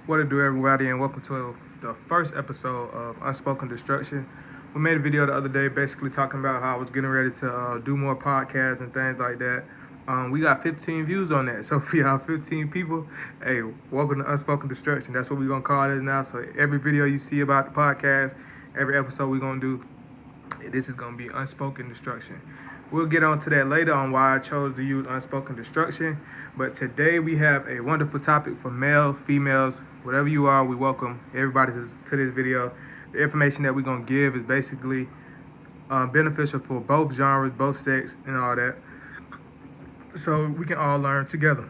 What to do, everybody, and welcome to the first episode of Unspoken Destruction. We made a video the other day basically talking about how I was getting ready to do more podcasts and things like that. We got 15 views on that. So for y'all 15 people, hey, welcome to Unspoken Destruction. That's what we're going to call it now. So every video you see about the podcast, every episode we're going to do, this is going to be Unspoken Destruction. We'll get on to that later on why I chose to use Unspoken Destruction. But today we have a wonderful topic for males, females, whatever you are. We welcome everybody to this video. The information that we're going to give is basically beneficial for both genres, both sex, and all that. So we can all learn together.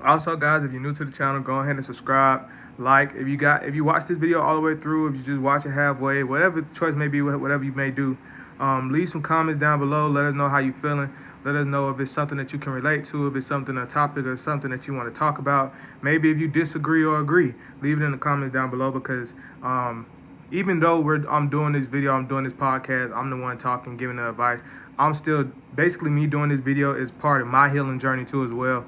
Also, guys, if you're new to the channel, go ahead and subscribe. Like, if you watch this video all the way through, if you just watch it halfway, whatever choice may be, whatever you may do, leave some comments down below. Let us know how you're feeling. Let us know if it's something that you can relate to, if it's something, a topic or something that you want to talk about. Maybe if you disagree or agree, leave it in the comments down below because even though I'm doing this video, I'm doing this podcast, I'm the one talking, giving the advice. I'm still, basically me doing this video is part of my healing journey too as well.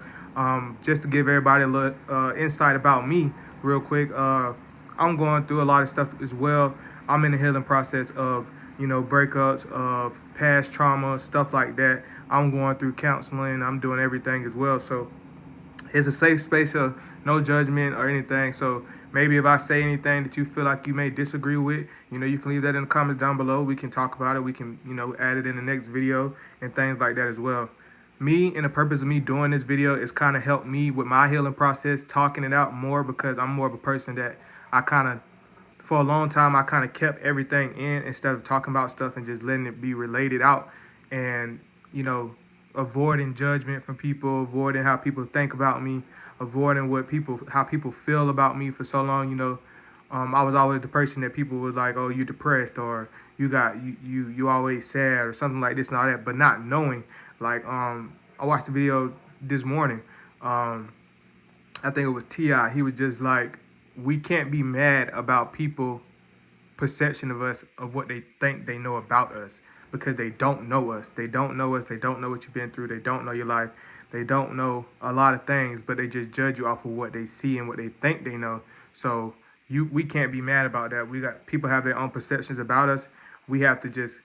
Just to give everybody a little insight about me real quick, I'm going through a lot of stuff as well. I'm in the healing process of, breakups, of past trauma, stuff like that. I'm going through counseling. I'm doing everything as well. So it's a safe space of no judgment or anything. So maybe if I say anything that you feel like you may disagree with, you can leave that in the comments down below. We can talk about it. We can, add it in the next video and things like that as well. Me and the purpose of me doing this video is kind of help me with my healing process, talking it out more because I'm more of a person that for a long time, I kind of kept everything in instead of talking about stuff and just letting it be related out and, avoiding judgment from people, avoiding how people think about me, avoiding how people feel about me for so long. I was always the person that people was like, oh, you depressed or you always sad or something like this and all that, but not knowing. Like, I watched the video this morning. I think it was T.I. He was just like, we can't be mad about people perception of us, of what they think they know about us, because they don't know us. They don't know us. They don't know what you've been through. They don't know your life. They don't know a lot of things, but they just judge you off of what they see and what they think they know. So we can't be mad about that. People have their own perceptions about us. We have to just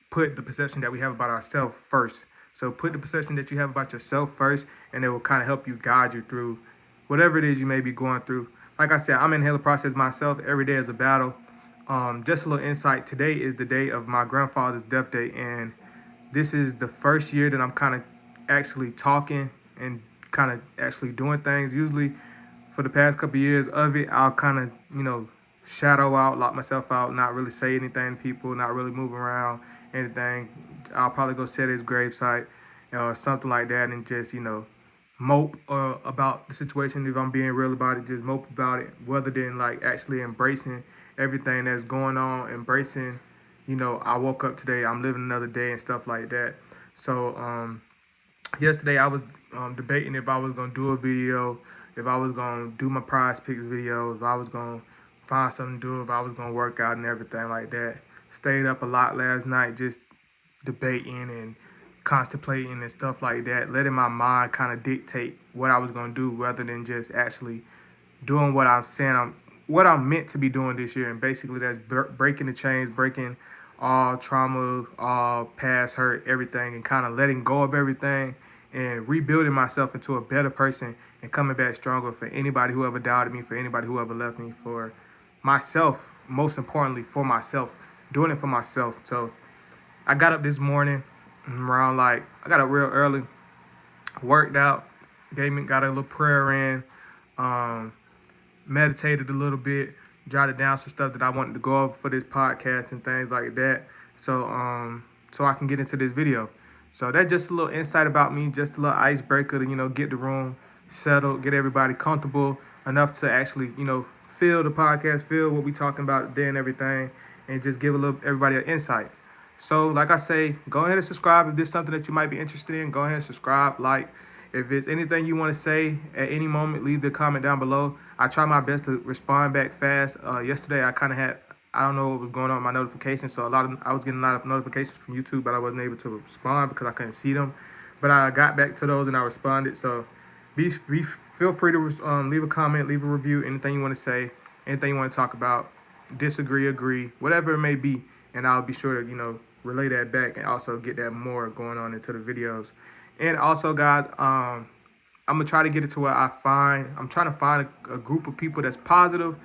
put the perception that we have about ourselves first. So put the perception that you have about yourself first, and it will kind of help you guide you through whatever it is you may be going through. Like I said, I'm in the healing process myself. Every day is a battle. Just a little insight. Today is the day of my grandfather's death day, and this is the first year that I'm kind of actually talking and kind of actually doing things. Usually for the past couple of years of it, I'll kind of, shadow out, lock myself out, not really say anything to people, not really move around, anything. I'll probably go sit at his gravesite or something like that and just, mope about the situation. If I'm being real about it, just mope about it, rather than like actually embracing everything that's going on, embracing, I woke up today, I'm living another day and stuff like that. So yesterday I was debating if I was going to do a video, if I was going to do my prize picks video, if I was going to find something to do, if I was going to work out and everything like that. Stayed up a lot last night just debating and contemplating and stuff like that, letting my mind kind of dictate what I was going to do rather than just actually doing what I'm meant to be doing this year. And basically that's breaking the chains, breaking all trauma, all past hurt, everything, and kind of letting go of everything and rebuilding myself into a better person and coming back stronger for anybody who ever doubted me, for anybody who ever left me, for myself, most importantly, for myself, doing it for myself. So I got up this morning around I got up real early, worked out, got a little prayer in, meditated a little bit, jotted down some stuff that I wanted to go over for this podcast and things like that. So I can get into this video. So that's just a little insight about me, just a little icebreaker to, get the room settled, get everybody comfortable enough to actually, feel the podcast, feel what we talking about today and everything, and just give everybody an insight. So like I say, go ahead and subscribe if there's something that you might be interested in. Go ahead and subscribe, like. If it's anything you want to say at any moment, leave the comment down below. I try my best to respond back fast. Yesterday, I don't know what was going on with my notifications, so I was getting a lot of notifications from YouTube, but I wasn't able to respond because I couldn't see them. But I got back to those and I responded. So be feel free to leave a comment, leave a review, anything you want to say, anything you want to talk about, disagree, agree, whatever it may be, and I'll be sure to relay that back and also get that more going on into the videos. And also, guys, I'm gonna try to get it to where I'm trying to find a group of people that's positive,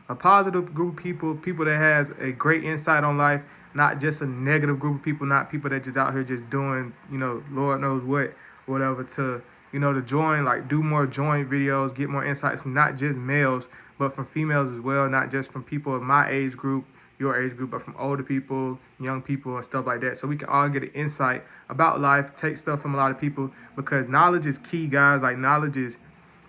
a positive group of people that has a great insight on life, not just a negative group of people, not people that just out here just doing, Lord knows what, whatever, to join, like do more joint videos, get more insights from not just males, but from females as well, not just from people of my age group, your age group, but from older people, young people, and stuff like that. So we can all get an insight about life, take stuff from a lot of people, because knowledge is key, guys. Like knowledge is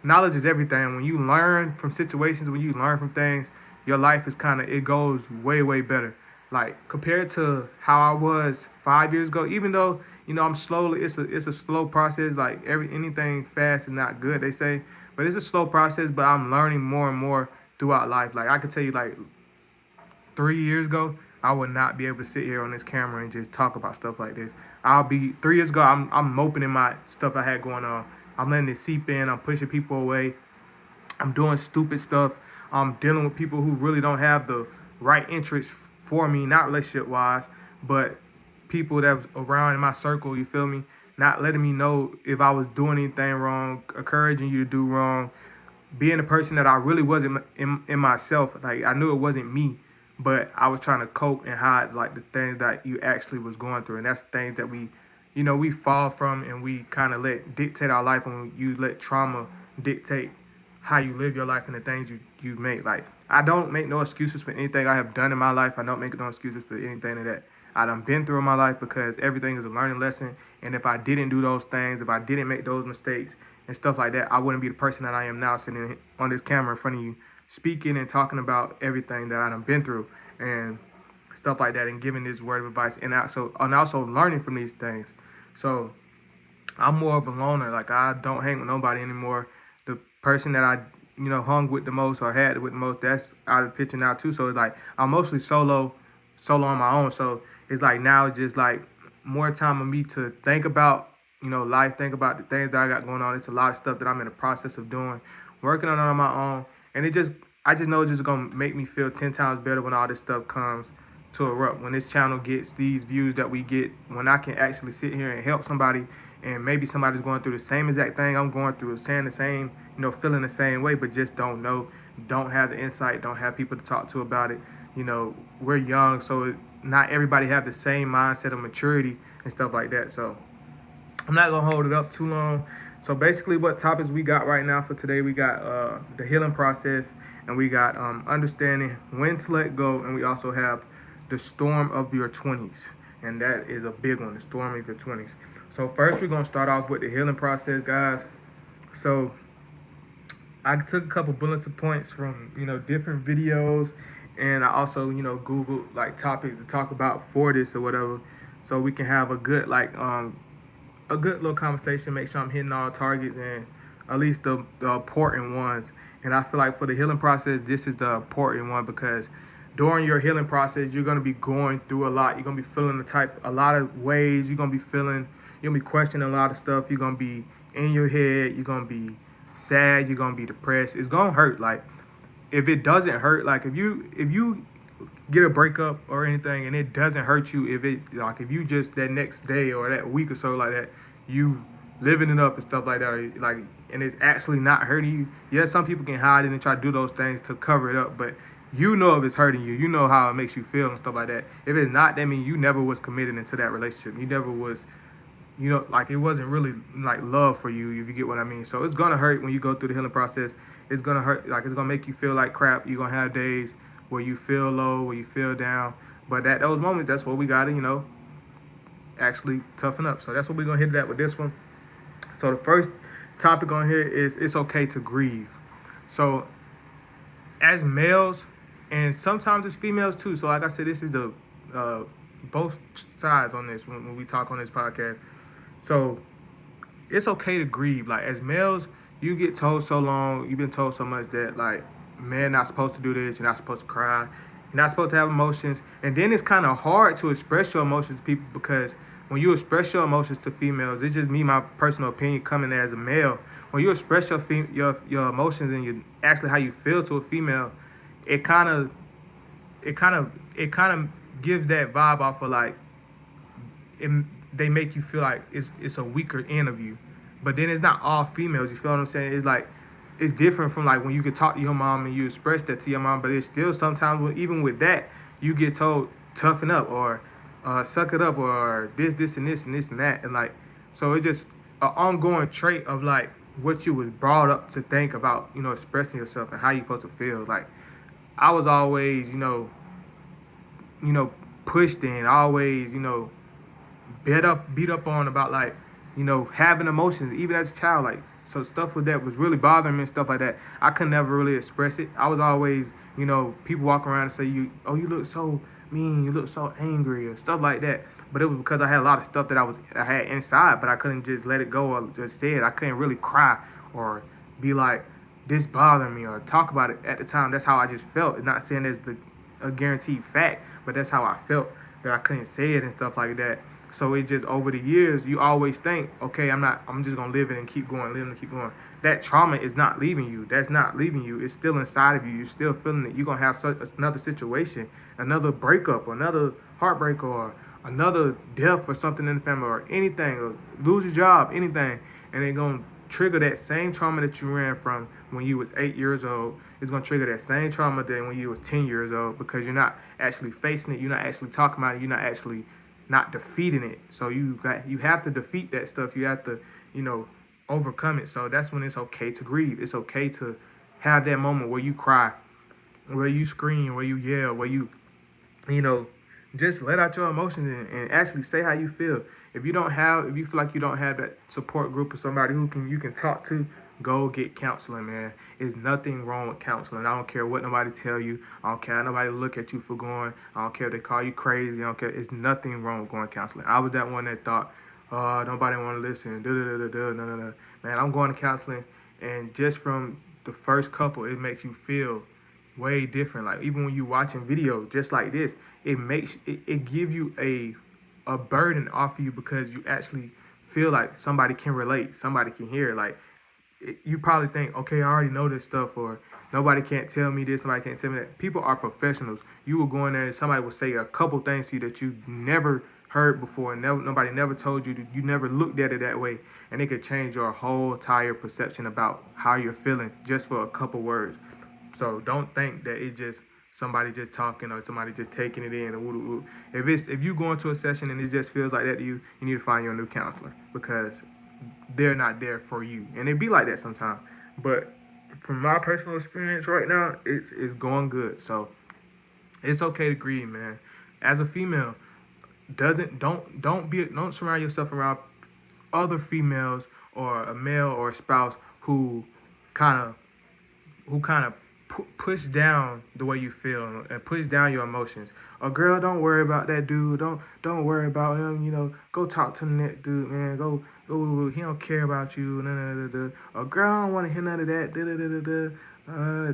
everything. When you learn from situations, when you learn from things, your life is it goes way, way better. Like compared to how I was 5 years ago, even though, I'm slowly, it's a slow process. Like anything fast is not good, they say, but it's a slow process, but I'm learning more and more throughout life. Like I could tell you, like 3 years ago, I would not be able to sit here on this camera and just talk about stuff like this. 3 years ago, I'm moping in my stuff I had going on. I'm letting it seep in. I'm pushing people away. I'm doing stupid stuff. I'm dealing with people who really don't have the right interests for me, not relationship-wise, but people that was around in my circle, you feel me? Not letting me know if I was doing anything wrong, encouraging you to do wrong, being a person that I really wasn't in myself. Like, I knew it wasn't me, but I was trying to cope and hide, like, the things that you actually was going through. And that's things that we fall from, and we kind of let dictate our life, when you let trauma dictate how you live your life and the things you make. Like, I don't make no excuses for anything I have done in my life. I don't make no excuses for anything that I done been through in my life, because everything is a learning lesson. And if I didn't do those things, if I didn't make those mistakes and stuff like that, I wouldn't be the person that I am now, sitting on this camera in front of you, speaking and talking about everything that I done been through and stuff like that, and giving this word of advice, and also learning from these things. So I'm more of a loner. Like, I don't hang with nobody anymore. The person that I hung with the most or had with the most, that's out of the picture now too. So it's like I'm mostly solo on my own. So it's like now it's just like more time of me to think about life, think about the things that I got going on. It's a lot of stuff that I'm in the process of doing, working on my own, and I just know it's just gonna make me feel 10 times better when all this stuff comes to erupt, when this channel gets these views that we get, when I can actually sit here and help somebody, and maybe somebody's going through the same exact thing I'm going through, saying the same, feeling the same way, but just don't know, don't have the insight, don't have people to talk to about it. We're young, so not everybody have the same mindset of maturity and stuff like that. So I'm not gonna hold it up too long. So basically, what topics we got right now for today? We got the healing process, and we got understanding when to let go, and we also have the storm of your 20s, and that is a big one, the storm of your 20s. So first, we're gonna start off with the healing process, guys. So I took a couple bullets of points from different videos, and I also Googled like topics to talk about for this or whatever, so we can have a good little conversation. Make sure I'm hitting all targets, and at least the important ones. And I feel like for the healing process, this is the important one, because during your healing process, you're gonna be going through a lot. You're gonna be feeling a lot of ways. You're gonna be questioning a lot of stuff. You're gonna be in your head. You're gonna be sad. You're gonna be depressed. It's gonna hurt. Like, if it doesn't hurt, like if you get a breakup or anything and it doesn't hurt you, if you just that next day or that week or so like that, you living it up and stuff like that, or like, and it's actually not hurting you. Yeah, some people can hide it and try to do those things to cover it up, but if it's hurting you, how it makes you feel and stuff like that. If it's not, that means you never was committed into that relationship. You never was, like, it wasn't really like love for you, if you get what I mean. So it's gonna hurt when you go through the healing process. It's gonna hurt, like it's gonna make you feel like crap. You're gonna have days where you feel low, where you feel down. But those moments, that's what we gotta, actually toughen up. So that's what we're gonna hit that with this one. So the first topic on here is it's okay to grieve. So as males, and sometimes it's females too. So like I said, this is the both sides on this when we talk on this podcast. So it's okay to grieve. Like, as males, you get told so long, you've been told so much that, like, men not supposed to do this, you're not supposed to cry, you're not supposed to have emotions. And then it's kind of hard to express your emotions to people, because when you express your emotions to females, it's just me, my personal opinion, coming as a male. when you express your emotions and actually how you feel to a female, it kind of it kind of gives that vibe off of like it, they make you feel like it's a weaker end of you. But then it's not all females. You feel what I'm saying? It's like it's different from like when you could talk to your mom and you express that to your mom. But it's still sometimes even with that you get told toughen up or suck it up or this and this and this and that and like so it's just an ongoing trait of like what you was brought up to think about expressing yourself and how you supposed to feel like I was always pushed in always beat up on about like having emotions even as a child like so stuff with that was really bothering me and stuff like that I could never really express it I was always people walk around and say you look so mean you look so angry or stuff like that but it was because I had a lot of stuff that I had inside but I couldn't just let it go or just say it I couldn't really cry or be like this bothering me or talk about it at the time that's how I just felt not saying it's a guaranteed fact but that's how I felt that I couldn't say it and stuff like that. So it just over the years, you always think, okay, I'm just gonna live it and keep going, live it and keep going. That trauma is not leaving you. That's not leaving you. It's still inside of you. You're still feeling it. You're gonna have another situation, another breakup, or another heartbreak, or another death or something in the family, or anything, or lose your job, anything, and it's gonna trigger that same trauma that you ran from when you was 8 years old. It's gonna trigger that same trauma then when you were 10 years old because you're not actually facing it. You're not actually talking about it. You're not actually not defeating it. So you have to defeat that stuff. You have to, overcome it. So that's when it's okay to grieve. It's okay to have that moment where you cry, where you scream, where you yell, where just let out your emotions and actually say how you feel. If you feel like you don't have that support group or somebody you can talk to, go get counseling, man. There's nothing wrong with counseling. I don't care what nobody tell you. I don't care how nobody look at you for going. I don't care if they call you crazy. I don't care. It's nothing wrong with going counseling. I was that one that thought, oh, nobody want to listen. No. Man, I'm going to counseling, and just from the first couple, it makes you feel way different. Like even when you watching videos just like this, it gives you a burden off of you because you actually feel like somebody can relate, somebody can hear. Like you probably think, okay, I already know this stuff, or nobody can't tell me this, nobody can't tell me that. People are professionals. You will go in there and somebody will say a couple things to you that you never heard before, and nobody never told you, you never looked at it that way, and it could change your whole entire perception about how you're feeling just for a couple words. So don't think that it's just somebody just talking or somebody just taking it in. Or if you go into a session and it just feels like that to you, you need to find your new counselor because they're not there for you. And it be like that sometimes. But from my personal experience right now, it's going good. So it's okay to grieve, man. As a female, don't surround yourself around other females or a male or a spouse who kind of push down the way you feel and push down your emotions. Oh, girl, don't worry about that dude. Don't worry about him. Go talk to the next dude, man. Go. He don't care about you. Oh, girl, I don't want to hear none of that.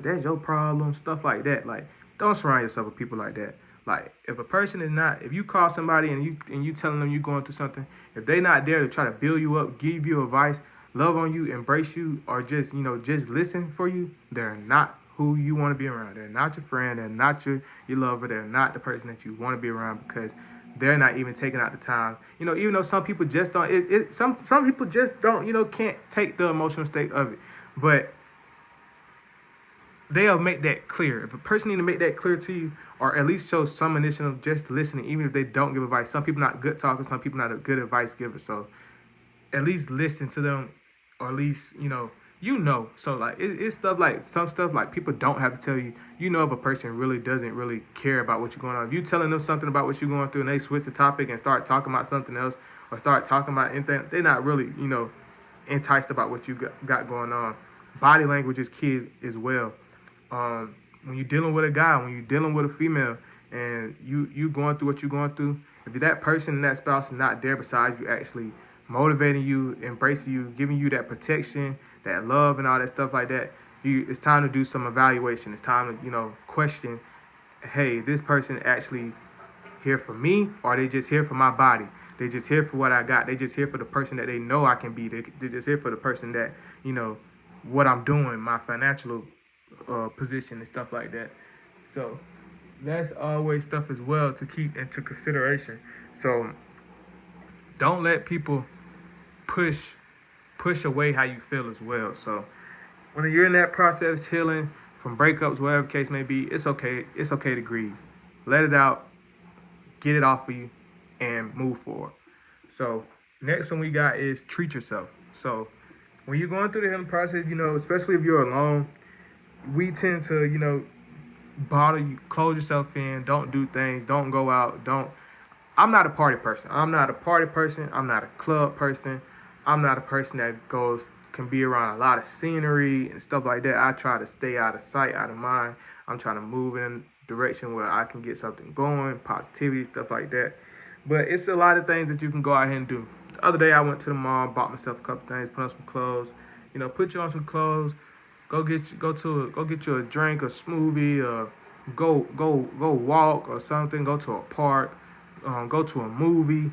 That's your problem. Stuff like that. Like, don't surround yourself with people like that. Like, if a person is not, if you call somebody and you telling them you're going through something, if they not there to try to build you up, give you advice, love on you, embrace you, or just listen for you, they're not who you want to be around. They're not your friend. They're not your lover. They're not the person that you want to be around because they're not even taking out the time. Even though some people just don't, some people just don't, can't take the emotional state of it. But they'll make that clear. If a person need to make that clear to you, or at least show some initiative of just listening, even if they don't give advice. Some people not good talkers, some people not a good advice giver. So at least listen to them, or at least, So like it's stuff like some stuff like people don't have to tell you. If a person really doesn't really care about what you're going on. If you telling them something about what you're going through and they switch the topic and start talking about something else or start talking about anything, they're not really, enticed about what you got going on. Body language is key as well. When you're dealing with a guy, when you're dealing with a female, and you going through what you're going through, if that person and that spouse is not there beside you, actually motivating you, embracing you, giving you that protection, that love, and all that stuff like that, it's time to do some evaluation. It's time to question, hey, this person actually here for me, or are they just here for my body? They just here for what I got. They just here for the person that they know I can be. They just here for the person that what I'm doing, my financial position and stuff like that. So that's always stuff as well to keep into consideration. So don't let people push push away how you feel as well. So when you're in that process, healing from breakups, whatever the case may be, it's okay. It's okay to grieve. Let it out, get it off of you, and move forward. So next one we got is treat yourself. So when you're going through the healing process, especially if you're alone, we tend to, bottle you, close yourself in, don't do things, don't go out, don't. I'm not a party person. I'm not a party person. I'm not a club person. I'm not a person that can be around a lot of scenery and stuff like that. I try to stay out of sight, out of mind. I'm trying to move in a direction where I can get something going, positivity, stuff like that. But it's a lot of things that you can go out here and do. The other day I went to the mall, bought myself a couple things, put on some clothes. Put you on some clothes. Go get you a drink, a smoothie, or go walk or something. Go to a park, go to a movie.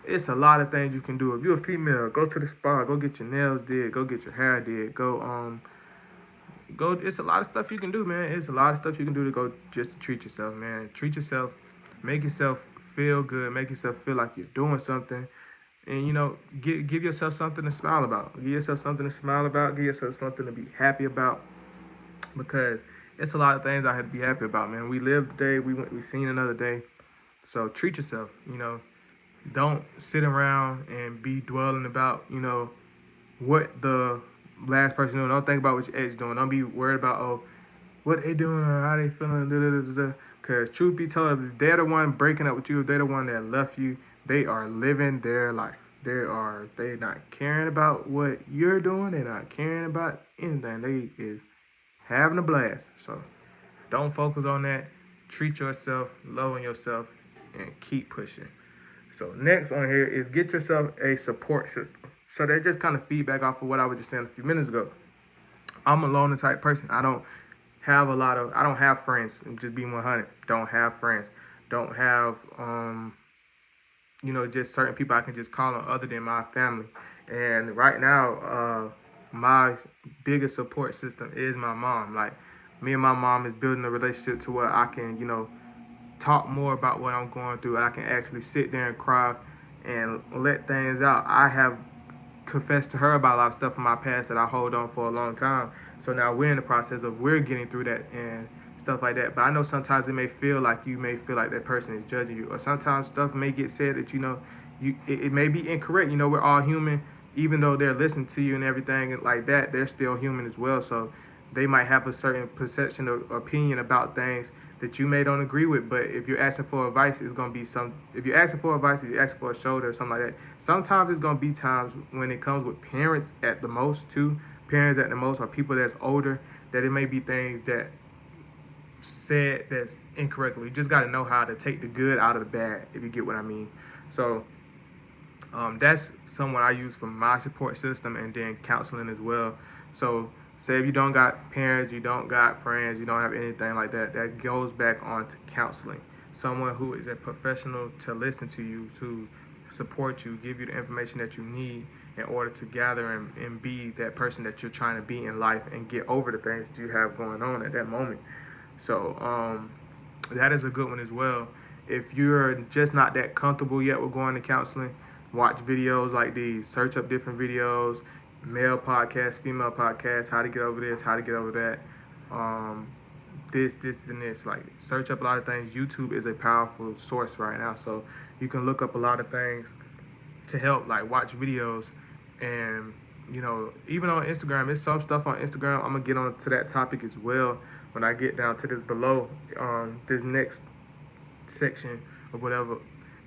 It's a lot of things you can do. If you're a female, go to the spa, go get your nails did, go get your hair did, go. It's a lot of stuff you can do, man. It's a lot of stuff you can do to go just to treat yourself, man. Treat yourself, make yourself feel good, make yourself feel like you're doing something. And give yourself something to smile about. Give yourself something to smile about. Give yourself something to be happy about. Because it's a lot of things I have to be happy about, man. We lived today. We seen another day. So treat yourself. Don't sit around and be dwelling about what the last person doing. Don't think about what your ex doing. Don't be worried about what they doing or how they feeling. Because truth be told, if they're the one breaking up with you, if they're the one that left you, they are living their life. They not caring about what you're doing. They're not caring about anything. They is having a blast. So don't focus on that. Treat yourself, love on yourself, and keep pushing. So next on here is get yourself a support system. So that just kind of feedback off of what I was just saying a few minutes ago. I'm a loner type person. I don't have friends. Just being 100. Don't have friends. Don't have just certain people I can just call on other than my family. And right now, my biggest support system is my mom. Like, me and my mom is building a relationship to where I can, talk more about what I'm going through. I can actually sit there and cry and let things out. I have confessed to her about a lot of stuff in my past that I hold on for a long time. So now we're in the process of we're getting through that and stuff like that. But I know sometimes it may feel like that person is judging you, or sometimes stuff may get said that it may be incorrect. We're all human, even though they're listening to you and everything like that. They're still human as well. So they might have a certain perception or opinion about things that you may don't agree with. But if you're asking for advice, it's gonna be if you're asking for advice, if you're asking for a shoulder or something like that, sometimes it's gonna be times when it comes with parents at the most or people that's older, that it may be things that said that's incorrectly. You just got to know how to take the good out of the bad, if you get what I mean. So that's someone I use for my support system, and then counseling as well. So say if you don't got parents, you don't got friends, you don't have anything like that, that goes back on to counseling. Someone who is a professional to listen to you, to support you, give you the information that you need in order to gather and be that person that you're trying to be in life and get over the things that you have going on at that moment. So that is a good one as well. If you're just not that comfortable yet with going to counseling, watch videos like these. Search up different videos, male podcasts, female podcasts, how to get over this, how to get over that, this, and this. Like, search up a lot of things. YouTube is a powerful source right now, so you can look up a lot of things to help, like watch videos. And even on Instagram, there's some stuff on Instagram. I'm gonna get on to that topic as well when I get down to this below, this next section or whatever,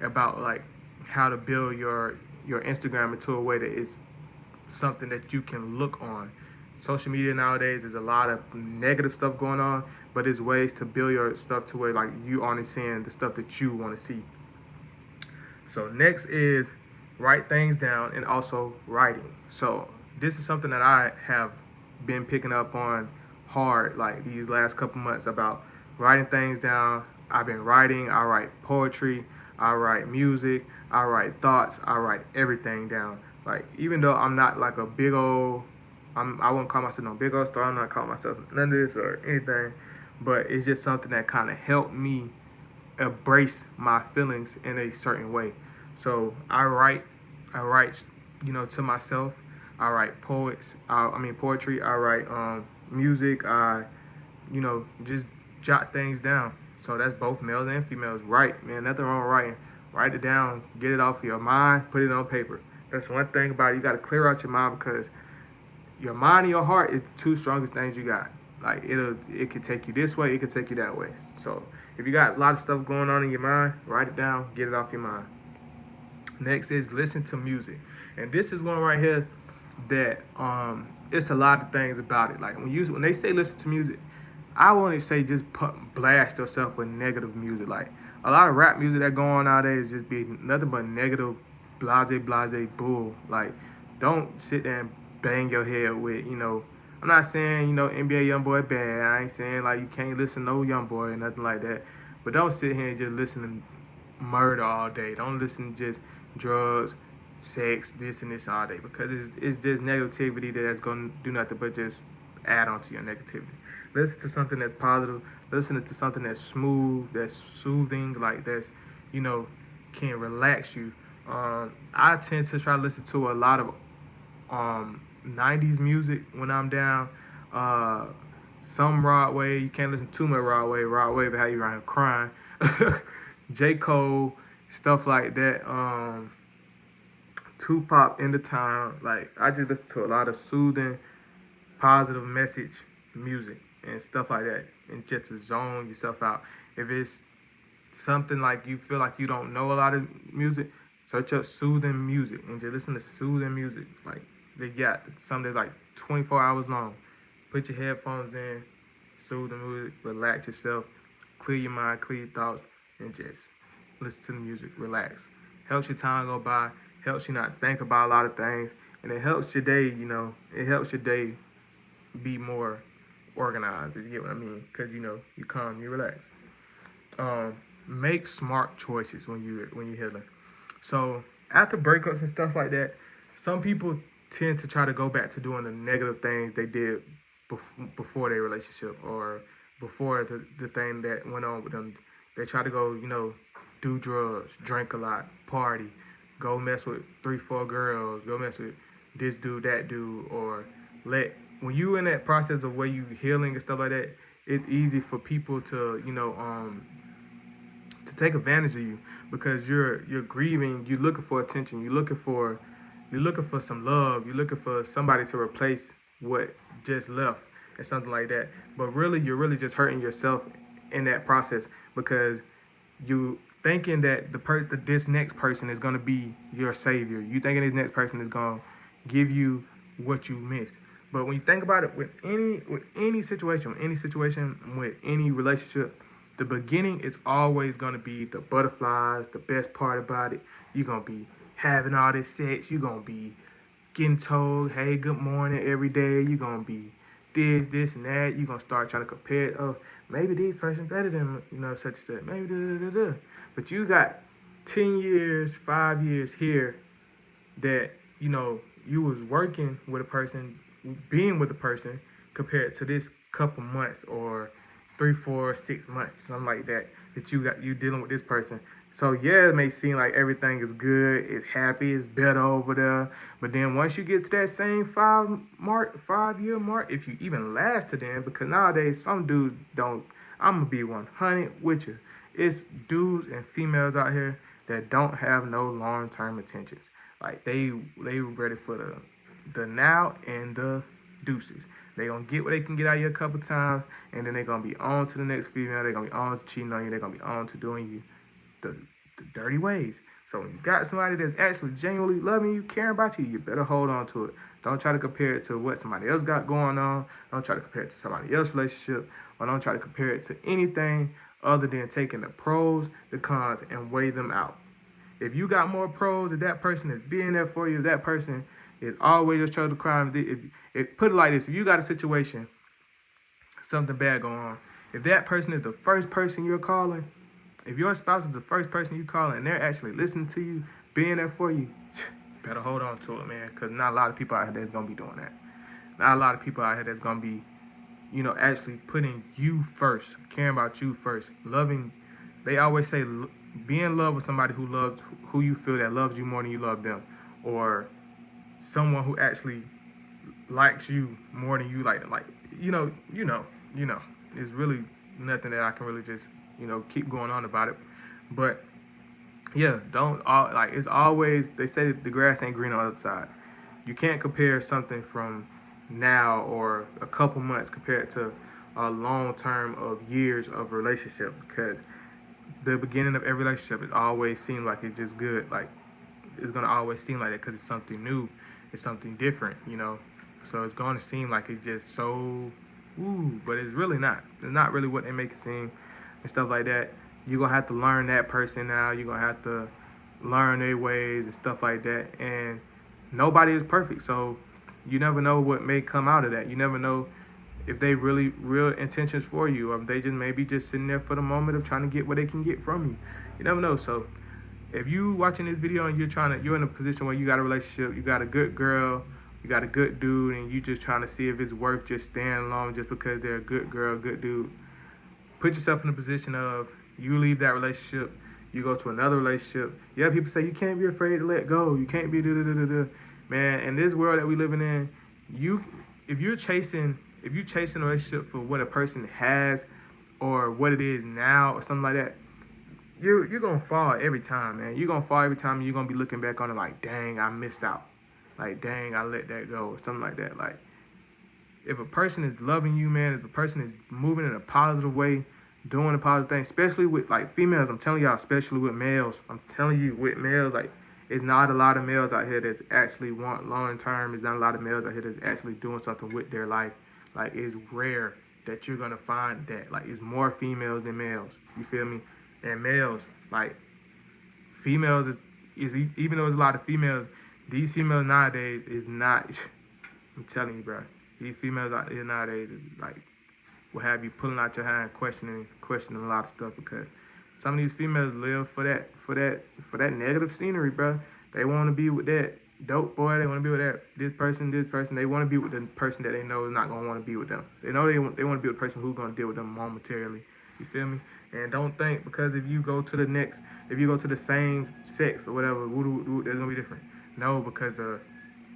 about like how to build your Instagram into a way that is something that you can look on. Social media nowadays, there's a lot of negative stuff going on, but there's ways to build your stuff to where like you only seeing the stuff that you want to see. So next is write things down, and also writing. So this is something that I have been picking up on hard like these last couple months, about writing things down. I've been writing. I write poetry, I write music, I write thoughts, I write everything down. Like, even though I'm not like a big old I wouldn't call myself no big old star. I'm not calling myself none of this or anything, but it's just something that kind of helped me embrace my feelings in a certain way. So I write, to myself. I write poetry. I write music. I, just jot things down. So that's both males and females. Write, man, nothing wrong with writing. Write it down, get it off your mind, put it on paper. That's one thing about it. You got to clear out your mind because your mind and your heart is the two strongest things you got. Like it could take you this way, it could take you that way. So if you got a lot of stuff going on in your mind, write it down, get it off your mind. Next is listen to music, and this is one right here that it's a lot of things about it. Like when they say listen to music, I want to say just blast yourself with negative music. Like a lot of rap music that go on nowadays just be nothing but negative, blase bull. Like don't sit there and bang your head with, I'm not saying, NBA YoungBoy bad. I ain't saying like you can't listen to no YoungBoy or nothing like that. But don't sit here and just listen to murder all day. Don't listen to just drugs, sex, this and this all day, because it's just negativity that's gonna do nothing but just add on to your negativity. Listen to something that's positive. Listen to something that's smooth, that's soothing, like that's, can relax you. I tend to try to listen to a lot of 90s music when I'm down. Some Rod Wave. You can't listen to too much Rod Wave. Rod Wave will have you around crying. J. Cole, stuff like that. Tupac in the time. Like I just listen to a lot of soothing, positive message music and stuff like that, and just to zone yourself out. If it's something like you feel like you don't know a lot of music, search up soothing music and just listen to soothing music. Like they got something that's like 24 hours long. Put your headphones in, soothing music, relax yourself, clear your mind, clear your thoughts, and just listen to the music, relax. Helps your time go by, helps you not think about a lot of things, and it helps your day, it helps your day be more organized, if you get what I mean, because, you calm, you relax. Make smart choices when you're healing. So after breakups and stuff like that, some people tend to try to go back to doing the negative things they did before their relationship or before the thing that went on with them. They try to go, do drugs, drink a lot, party, go mess with 3-4 girls, go mess with this dude, that dude, or when you in that process of where you healing and stuff like that, it's easy for people to, to take advantage of you because you're grieving, you're looking for attention, you're looking for some love, you're looking for somebody to replace what just left and something like that. But really, you're really just hurting yourself in that process because you thinking that this next person is gonna be your savior. You thinking this next person is gonna give you what you missed. But when you think about it, with any situation, with any relationship, the beginning is always gonna be the butterflies, the best part about it. You're gonna be having all this sex. You're gonna be getting told, "Hey, good morning" every day. You're gonna be this, and that. You're gonna start trying to compare. Oh, maybe this person better than such and such. Maybe da. But you got 10 years, 5 years here that you was working with a person, being with a person, compared to this couple months or 3, 4, 6 months, something like that you dealing with this person. So yeah, it may seem like everything is good, it's happy, it's better over there. But then once you get to that same 5-year mark, if you even last to them, because nowadays some dudes don't. I'm gonna be 100 with you. It's dudes and females out here that don't have no long-term intentions. Like they ready for the now and the deuces. They gonna get what they can get out of you a couple times, and then they gonna be on to the next female. They gonna be on to cheating on you. They gonna be on to doing you the dirty ways. So when you got somebody that's actually genuinely loving you, caring about you, you better hold on to it. Don't try to compare it to what somebody else got going on. Don't try to compare it to somebody else's relationship, or don't try to compare it to anything other than taking the pros, the cons, and weigh them out. If you got more pros, if that person is being there for you, if that person is always just trying to crime, if put it like this, if you got a situation, something bad going on, if that person is the first person you're calling, if your spouse is the first person you call and they're actually listening to you, being there for you, better hold on to it, man, because not a lot of people out there is going to be doing that. not a lot of people out here that's gonna be, actually putting you first, caring about you first, loving. They always say, be in love with somebody who you feel that loves you more than you love them, or someone who actually likes you more than you like them. Like, you know. It's really nothing that I can really just, keep going on about it. But yeah, don't all like it's always they say the grass ain't green on the other side. You can't compare something from now or a couple months compared to a long term of years of relationship, because the beginning of every relationship it always seems like it's just good. Like it's gonna always seem like that because it's something new, it's something different. So it's gonna seem like it's just so but it's really not. It's not really what they make it seem and stuff like that. You're gonna have to learn that person now. You're gonna have to learn their ways and stuff like that. And nobody is perfect, so you never know what may come out of that. You never know if they really real intentions for you, or if they just maybe just sitting there for the moment of trying to get what they can get from you. You never know. So if you watching this video and you're in a position where you got a relationship, you got a good girl, you got a good dude, and you just trying to see if it's worth just staying along just because they're a good girl, good dude, put yourself in a position of you leave that relationship, you go to another relationship. Yeah, people say you can't be afraid to let go. You can't be da-da-da-da-da. Man, in this world that we living in, if you're chasing a relationship for what a person has or what it is now or something like that, you're gonna fall every time, man. You're gonna fall every time, and you're gonna be looking back on it like, dang, I missed out. Like, dang, I let that go, or something like that. Like, if a person is loving you, man, if a person is moving in a positive way, doing a positive thing, especially with like females, I'm telling y'all, especially with males, I'm telling you with males, like, it's not a lot of males out here that's actually want long term. It's not a lot of males out here that's actually doing something with their life. Like, it's rare that you're gonna find that. Like, it's more females than males. You feel me? And males, like, females is even though there's a lot of females, these females nowadays is not. I'm telling you, bro. These females out here nowadays is like will have you pulling out your hand, questioning a lot of stuff, because some of these females live for that negative scenery, bro. They want to be with that dope boy. They want to be with this person. They want to be with the person that they know is not gonna want to be with them. They know they want to be with the person who's gonna deal with them momentarily. You feel me? And don't think because if you go to the same sex or whatever, they're gonna be different. No, because the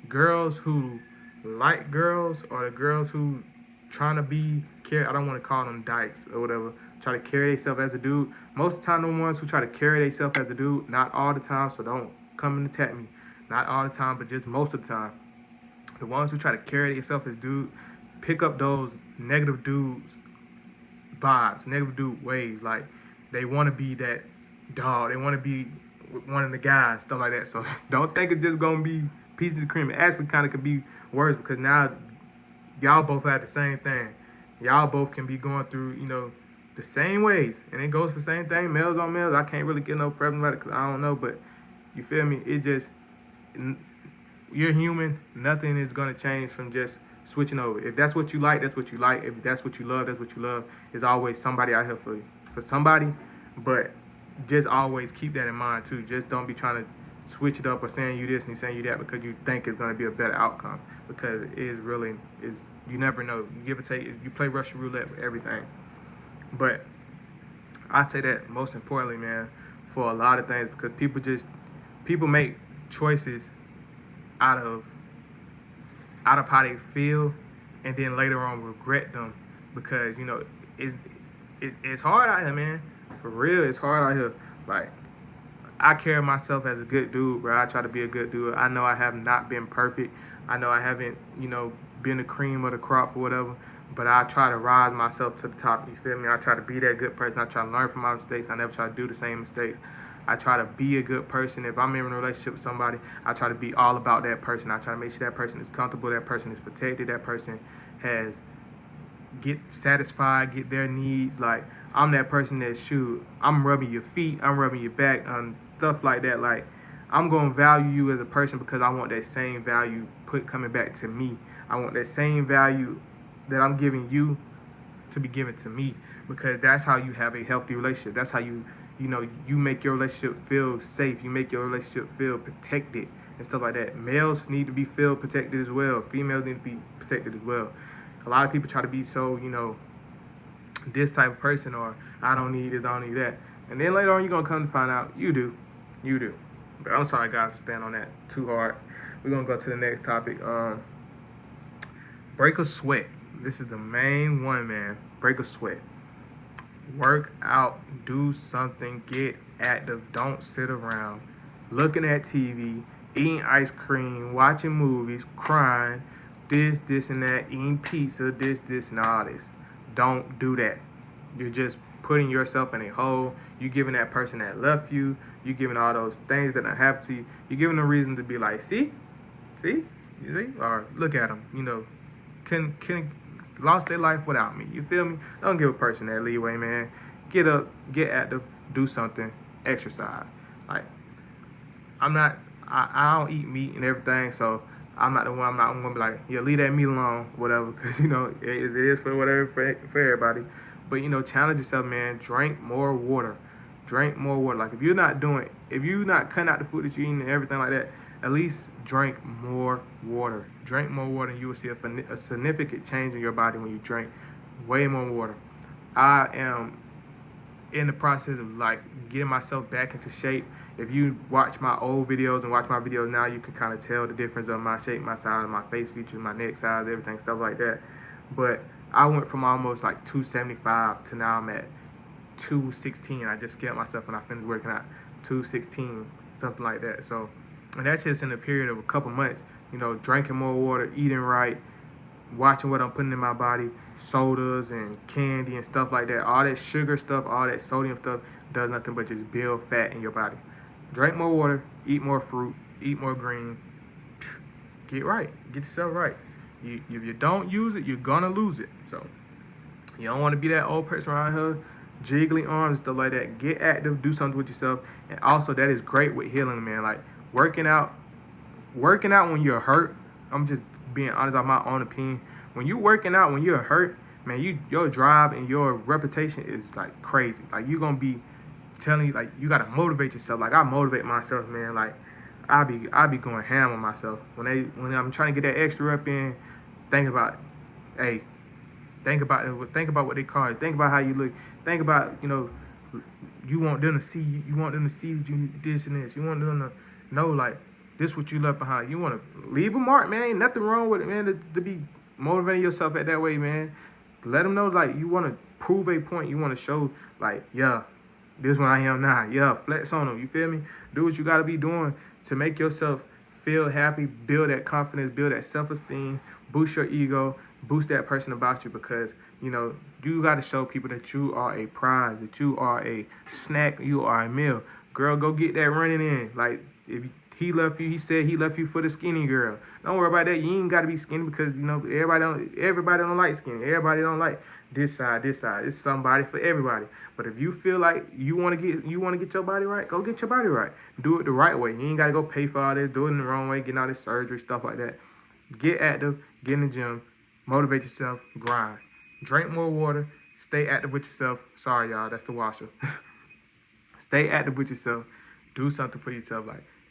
girls who like girls or the girls who trying to be I don't want to call them dykes or whatever, try to carry themselves as a dude. Most of the time, the ones who try to carry themselves as a dude, not all the time, so don't come and attack me. Not all the time, but just most of the time. The ones who try to carry themselves as dudes, pick up those negative dudes vibes, negative dude ways. Like, they want to be that dog. They want to be one of the guys, stuff like that. So don't think it's just going to be pieces of cream. It actually kind of could be worse, because now y'all both have the same thing. Y'all both can be going through, the same ways. And it goes for the same thing, males on males. I can't really get no problem about it because I don't know. But you feel me? It just, you're human. Nothing is going to change from just switching over. If that's what you like, that's what you like. If that's what you love, that's what you love. There's always somebody out here for somebody. But just always keep that in mind, too. Just don't be trying to switch it up or saying you this and saying you that because you think it's going to be a better outcome, because it is really you never know. You give or take, you play Russian roulette with everything. But I say that most importantly, man, for a lot of things, because people make choices out of how they feel, and then later on regret them, because it's hard out here, man. For real, it's hard out here. Like, I carry myself as a good dude, bro. I try to be a good dude. I know I have not been perfect. I know I haven't, been the cream of the crop or whatever, but I try to rise myself to the top. You feel me? I try to be that good person. I try to learn from my mistakes. I never try to do the same mistakes. I try to be a good person. If I'm in a relationship with somebody, I try to be all about that person. I try to make sure that person is comfortable, that person is protected, that person get satisfied, get their needs. Like, I'm that person that I'm rubbing your feet, I'm rubbing your back, stuff like that. Like, I'm going to value you as a person because I want that same value coming back to me. I want that same value that I'm giving you to be given to me, because that's how you have a healthy relationship. That's how you make your relationship feel safe. You make your relationship feel protected. and stuff like that. Males need to be feel protected as well. Females need to be protected as well. A lot of people try to be so, this type of person, or I don't need this, I don't need that. And then later on, you're going to come to find out you do. You do. But I'm sorry, guys, for staying on that too hard. We're going to go to the next topic. Break a sweat. This is the main one, man. Break a sweat. Work out. Do something. Get active. Don't sit around looking at TV, eating ice cream, watching movies, crying, this, and that, eating pizza, this, and all this. Don't do that. You're just putting yourself in a hole. You're giving that person that left you. You're giving all those things that don't happen to you. You're giving them a reason to be like, see, you see, or look at them. Can lost their life without me. You feel me? Don't give a person that leeway, man. Get up, get active, do something, exercise. Like, I don't eat meat and everything, so I'm not gonna be like, yeah, leave that meat alone, whatever, because it is for whatever for everybody. But challenge yourself, man. Drink more water. Like, if you're not cutting out the food that you're eating and everything like that, at least drink more water. Drink more water, and you will see a significant change in your body when you drink way more water. I am in the process of getting myself back into shape. If you watch my old videos and watch my videos now, you can kind of tell the difference of my shape, my size, my face features, my neck size, everything, stuff like that. But I went from almost 275 to now I'm at 216. I just scaled myself when I finished working out, 216, something like that. So, and that's just in a period of a couple months, drinking more water, eating right, watching what I'm putting in my body, sodas and candy and stuff like that. All that sugar stuff, all that sodium stuff does nothing but just build fat in your body. Drink more water, eat more fruit, eat more green. Get right. Get yourself right. If you don't use it, you're going to lose it. So you don't want to be that old person around here, jiggly arms, stuff like that. Get active, do something with yourself. And also, that is great with healing, man. Like, working out when you're hurt, I'm just being honest on my own opinion. When you're working out when you're hurt, man, your drive and your reputation is crazy. Like, you're going to be telling you, you got to motivate yourself. Like, I motivate myself, man. Like, I be going ham on myself. When I'm trying to get that extra rep in, think about it. Hey, think about it. Think about what they call it. Think about how you look. Think about, you want them to see you. You want them to see that you this and this. You want them to know, this what you left behind. You want to leave a mark, man. Ain't nothing wrong with it, man, to be motivating yourself at that way, man. Let them know, you want to prove a point. You want to show, yeah, this is what I am now. Yeah, flex on them. You feel me? Do what you got to be doing to make yourself feel happy, build that confidence, build that self-esteem, boost your ego, boost that person about you, because, you got to show people that you are a prize, that you are a snack, you are a meal. Girl, go get that running in. If he left you, he said he left you for the skinny girl. Don't worry about that. You ain't got to be skinny, because, everybody don't like skinny. Everybody don't like this side. It's somebody for everybody. But if you feel like you want to get your body right, go get your body right. Do it the right way. You ain't got to go pay for all this, do it in the wrong way, getting all this surgery, stuff like that. Get active, get in the gym, motivate yourself, grind. Drink more water, stay active with yourself. Sorry, y'all, that's the washer. Stay active with yourself. Do something for yourself.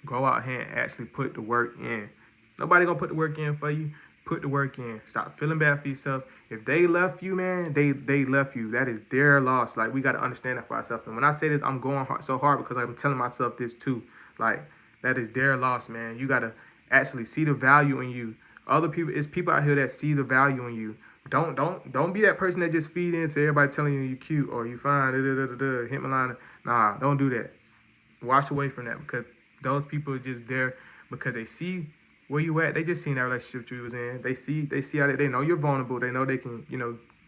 Go out here and actually put the work in. Nobody gonna put the work in for you. Put the work in. Stop feeling bad for yourself. If they left you, man, they left you. That is their loss. We got to understand that for ourselves. And when I say this, I'm going so hard because I'm telling myself this too. That is their loss, man. You got to actually see the value in you. Other people, it's people out here that see the value in you. Don't be that person that just feed into everybody telling you cute or you fine. Hit my line. Nah, don't do that. Wash away from that, because those people are just there because they see where you at. They just seen that relationship you was in. They see how they know you're vulnerable. They know they can,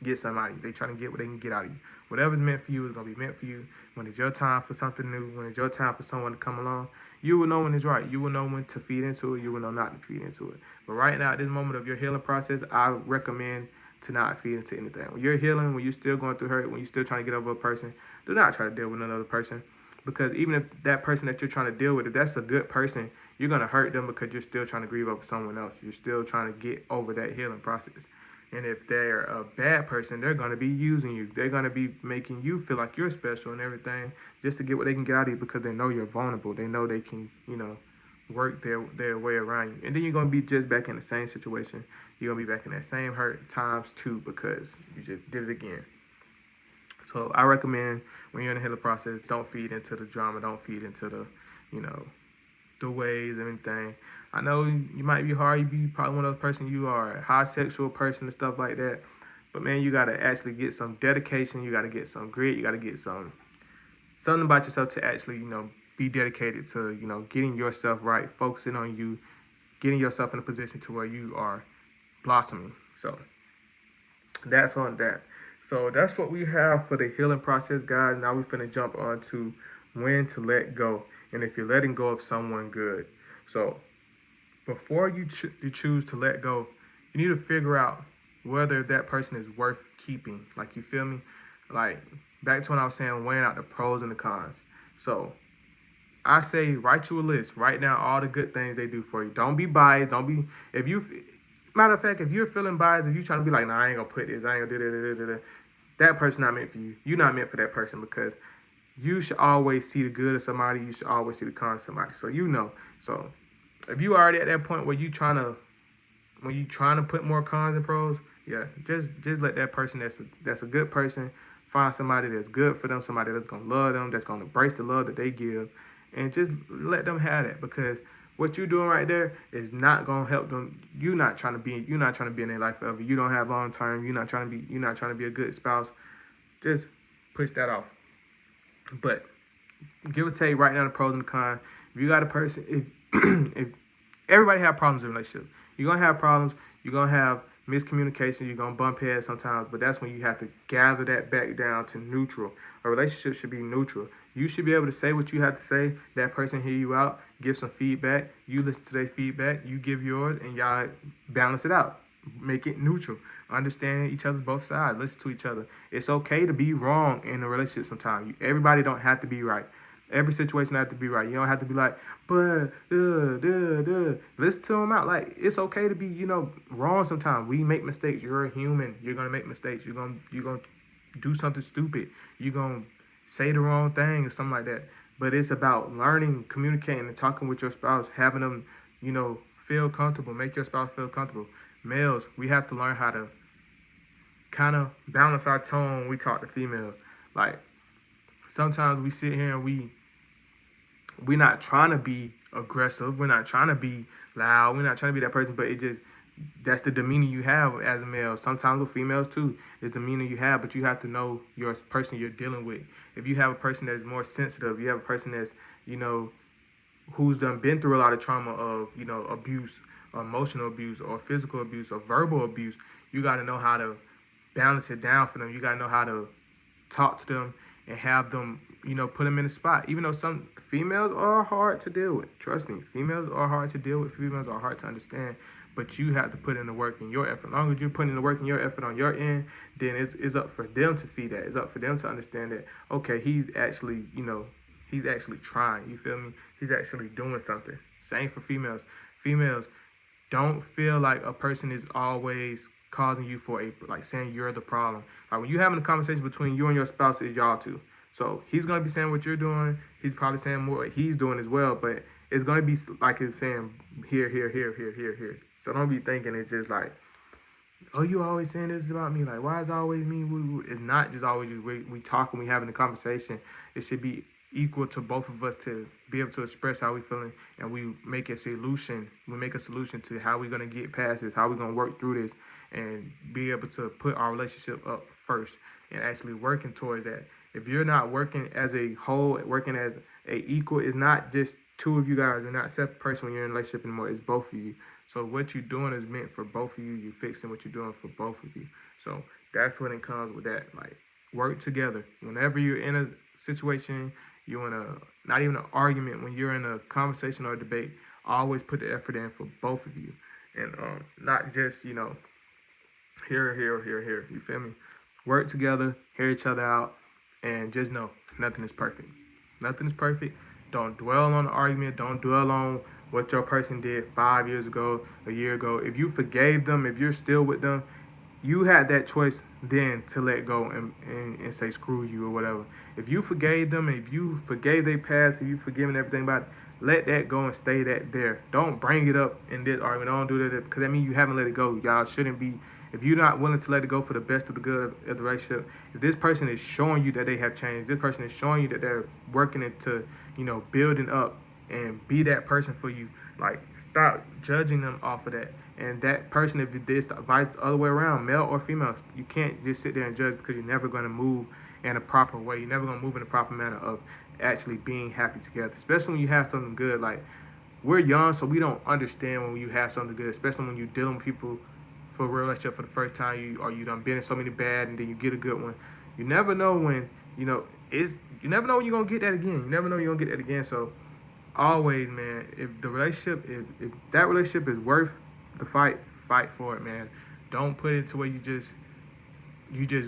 get somebody. They trying to get what they can get out of you. Whatever's meant for you is gonna be meant for you. When it's your time for something new, when it's your time for someone to come along, you will know when it's right. You will know when to feed into it. You will know not to feed into it. But right now, at this moment of your healing process, I recommend to not feed into anything. When you're healing, when you're still going through hurt, when you're still trying to get over a person, do not try to deal with another person. Because even if that person that you're trying to deal with, if that's a good person, you're going to hurt them because you're still trying to grieve over someone else. You're still trying to get over that healing process. And if they're a bad person, they're going to be using you. They're going to be making you feel like you're special and everything just to get what they can get out of you, because they know you're vulnerable. They know they can, work their way around you. And then you're going to be just back in the same situation. You're going to be back in that same hurt times 2 because you just did it again. So I recommend when you're in the healing process, don't feed into the drama. Don't feed into the, the ways and everything. I know you might be hard. You be probably one of those person. You are a high sexual person and stuff like that. But man, you got to actually get some dedication. You got to get some grit. You got to get something about yourself to actually, be dedicated to, getting yourself right, focusing on you, getting yourself in a position to where you are blossoming. So that's on that. So that's what we have for the healing process, guys. Now we're finna jump on to when to let go and if you're letting go of someone good. So before you choose to let go, you need to figure out whether that person is worth keeping. Like, you feel me? Like, back to when I was saying weighing out the pros and the cons. So I say write you a list. Write down all the good things they do for you. Don't be biased. Matter of fact, if you're feeling biased, if you're trying to be like, nah, I ain't gonna put this, I ain't gonna do that, that person not meant for you. You're not meant for that person, because you should always see the good of somebody. You should always see the cons of somebody. So So if you already at that point where you trying to put more cons and pros, yeah, just let that person that's a good person find somebody that's good for them, somebody that's gonna love them, that's gonna embrace the love that they give, and just let them have that, because what you're doing right there is not gonna help them. You're not trying to be in their life forever. You don't have long term. You're not trying to be a good spouse. Just push that off. But give or take, write down the pros and the cons. If you got a person, if everybody have problems in a relationship, you're gonna have problems. You're gonna have miscommunication. You're gonna bump heads sometimes. But that's when you have to gather that back down to neutral. A relationship should be neutral. You should be able to say what you have to say. That person hear you out, give some feedback. You listen to their feedback. You give yours, and y'all balance it out. Make it neutral. Understand each other's both sides. Listen to each other. It's okay to be wrong in a relationship sometimes. Everybody don't have to be right. Every situation have to be right. You don't have to be like, but listen to them out. Like, it's okay to be, wrong sometimes. We make mistakes. You're a human. You're gonna make mistakes. You're gonna do something stupid. You're gonna say the wrong thing or something like that. But it's about learning, communicating, and talking with your spouse, having them, feel comfortable. Make your spouse feel comfortable. Males, we have to learn how to kind of balance our tone when we talk to females. Like, sometimes we sit here and we're not trying to be aggressive. We're not trying to be loud. We're not trying to be that person, but that's the demeanor you have as a male. Sometimes with females too, it's the demeanor you have, but you have to know your person you're dealing with. If you have a person that's more sensitive, you have a person that's, who's been through a lot of trauma of, abuse, emotional abuse, or physical abuse, or verbal abuse, you got to know how to balance it down for them. You got to know how to talk to them and have them, put them in a spot. Even though some females are hard to deal with. Trust me, females are hard to deal with. Females are hard to understand. But you have to put in the work and your effort. As long as you're putting in the work and your effort on your end, then it's up for them to see that. It's up for them to understand that, okay, he's actually, he's actually trying. You feel me? He's actually doing something. Same for females. Females, don't feel like a person is always causing you saying you're the problem. Like, when you're having a conversation between you and your spouse, it's y'all two. So he's going to be saying what you're doing. He's probably saying what he's doing as well. But it's going to be like it's saying here. So don't be thinking it's just like, oh, you always saying this about me. Like, why is it always me? It's not just always you. We talk and we having a conversation. It should be equal to both of us to be able to express how we feeling, and we make a solution. We make a solution to how we're going to get past this, how we're going to work through this, and be able to put our relationship up first and actually working towards that. If you're not working as a whole, working as a equal, it's not just two of you guys. You're not a separate person when you're in a relationship anymore. It's both of you. So what you're doing is meant for both of you. You're fixing what you're doing for both of you. So that's when it comes with that. Like, work together. Whenever you're in a situation, you're in not even an argument, when you're in a conversation or a debate, always put the effort in for both of you. And not just, here. You feel me? Work together, hear each other out, and just know nothing is perfect. Nothing is perfect. Don't dwell on the argument. Don't dwell on what your person did 5 years ago, a year ago. If you forgave them, if you're still with them, you had that choice then to let go and say screw you or whatever. If you forgave them, if you forgave their past, if you forgiven everything about it, let that go and stay that there. Don't bring it up in this argument. Don't do that because that means you haven't let it go. Y'all shouldn't be. If you're not willing to let it go for the best of the good of the relationship, if this person is showing you that they have changed, this person is showing you that they're working into, building up and be that person for you, like stop judging them off of that. And that person, if it did, vice the other way around, male or female, you can't just sit there and judge because you're never going to move in a proper way. You're never going to move in a proper manner of actually being happy together, especially when you have something good. Like, we're young, so we don't understand when you have something good, especially when you're dealing with people for a real relationship for the first time, you done been in so many bad, and then you get a good one. You never know when, you never know when you're going to get that again. You never know you're going to get that again. So always, man, if that relationship is worth the fight for it, man. Don't put it to where you just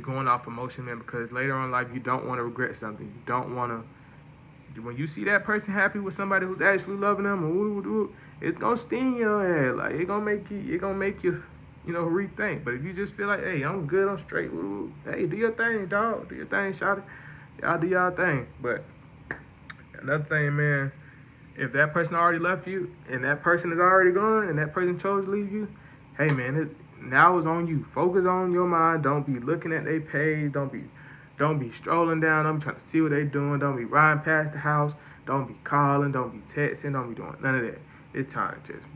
going off emotion, man, because later on in life you don't want to regret something. You don't want to, when you see that person happy with somebody who's actually loving them, it's gonna sting your head. Like, it gonna make you rethink. But if you just feel like, hey, I'm good, I'm straight, hey, do your thing, dog, do your thing, shout it, y'all do y'all thing. But another thing, man, if that person already left you and that person is already gone and that person chose to leave you, hey, man, now it's on you. Focus on your mind. Don't be looking at their page. Don't be strolling down. Don't be trying to see what they doing. Don't be riding past the house. Don't be calling. Don't be texting. Don't be doing none of that. It's time to just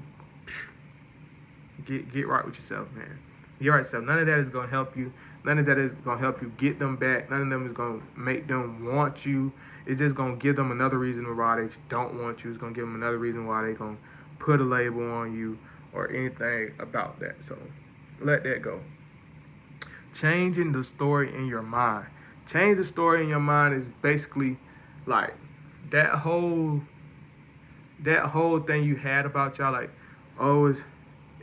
get right with yourself, man. Get right with yourself. None of that is going to help you. None of that is going to help you get them back. None of them is going to make them want you. It's just going to give them another reason why they don't want you. It's going to give them another reason why they're going to put a label on you or anything about that. So let that go. Changing the story in your mind. Change the story in your mind is basically like that whole thing you had about y'all, like, oh,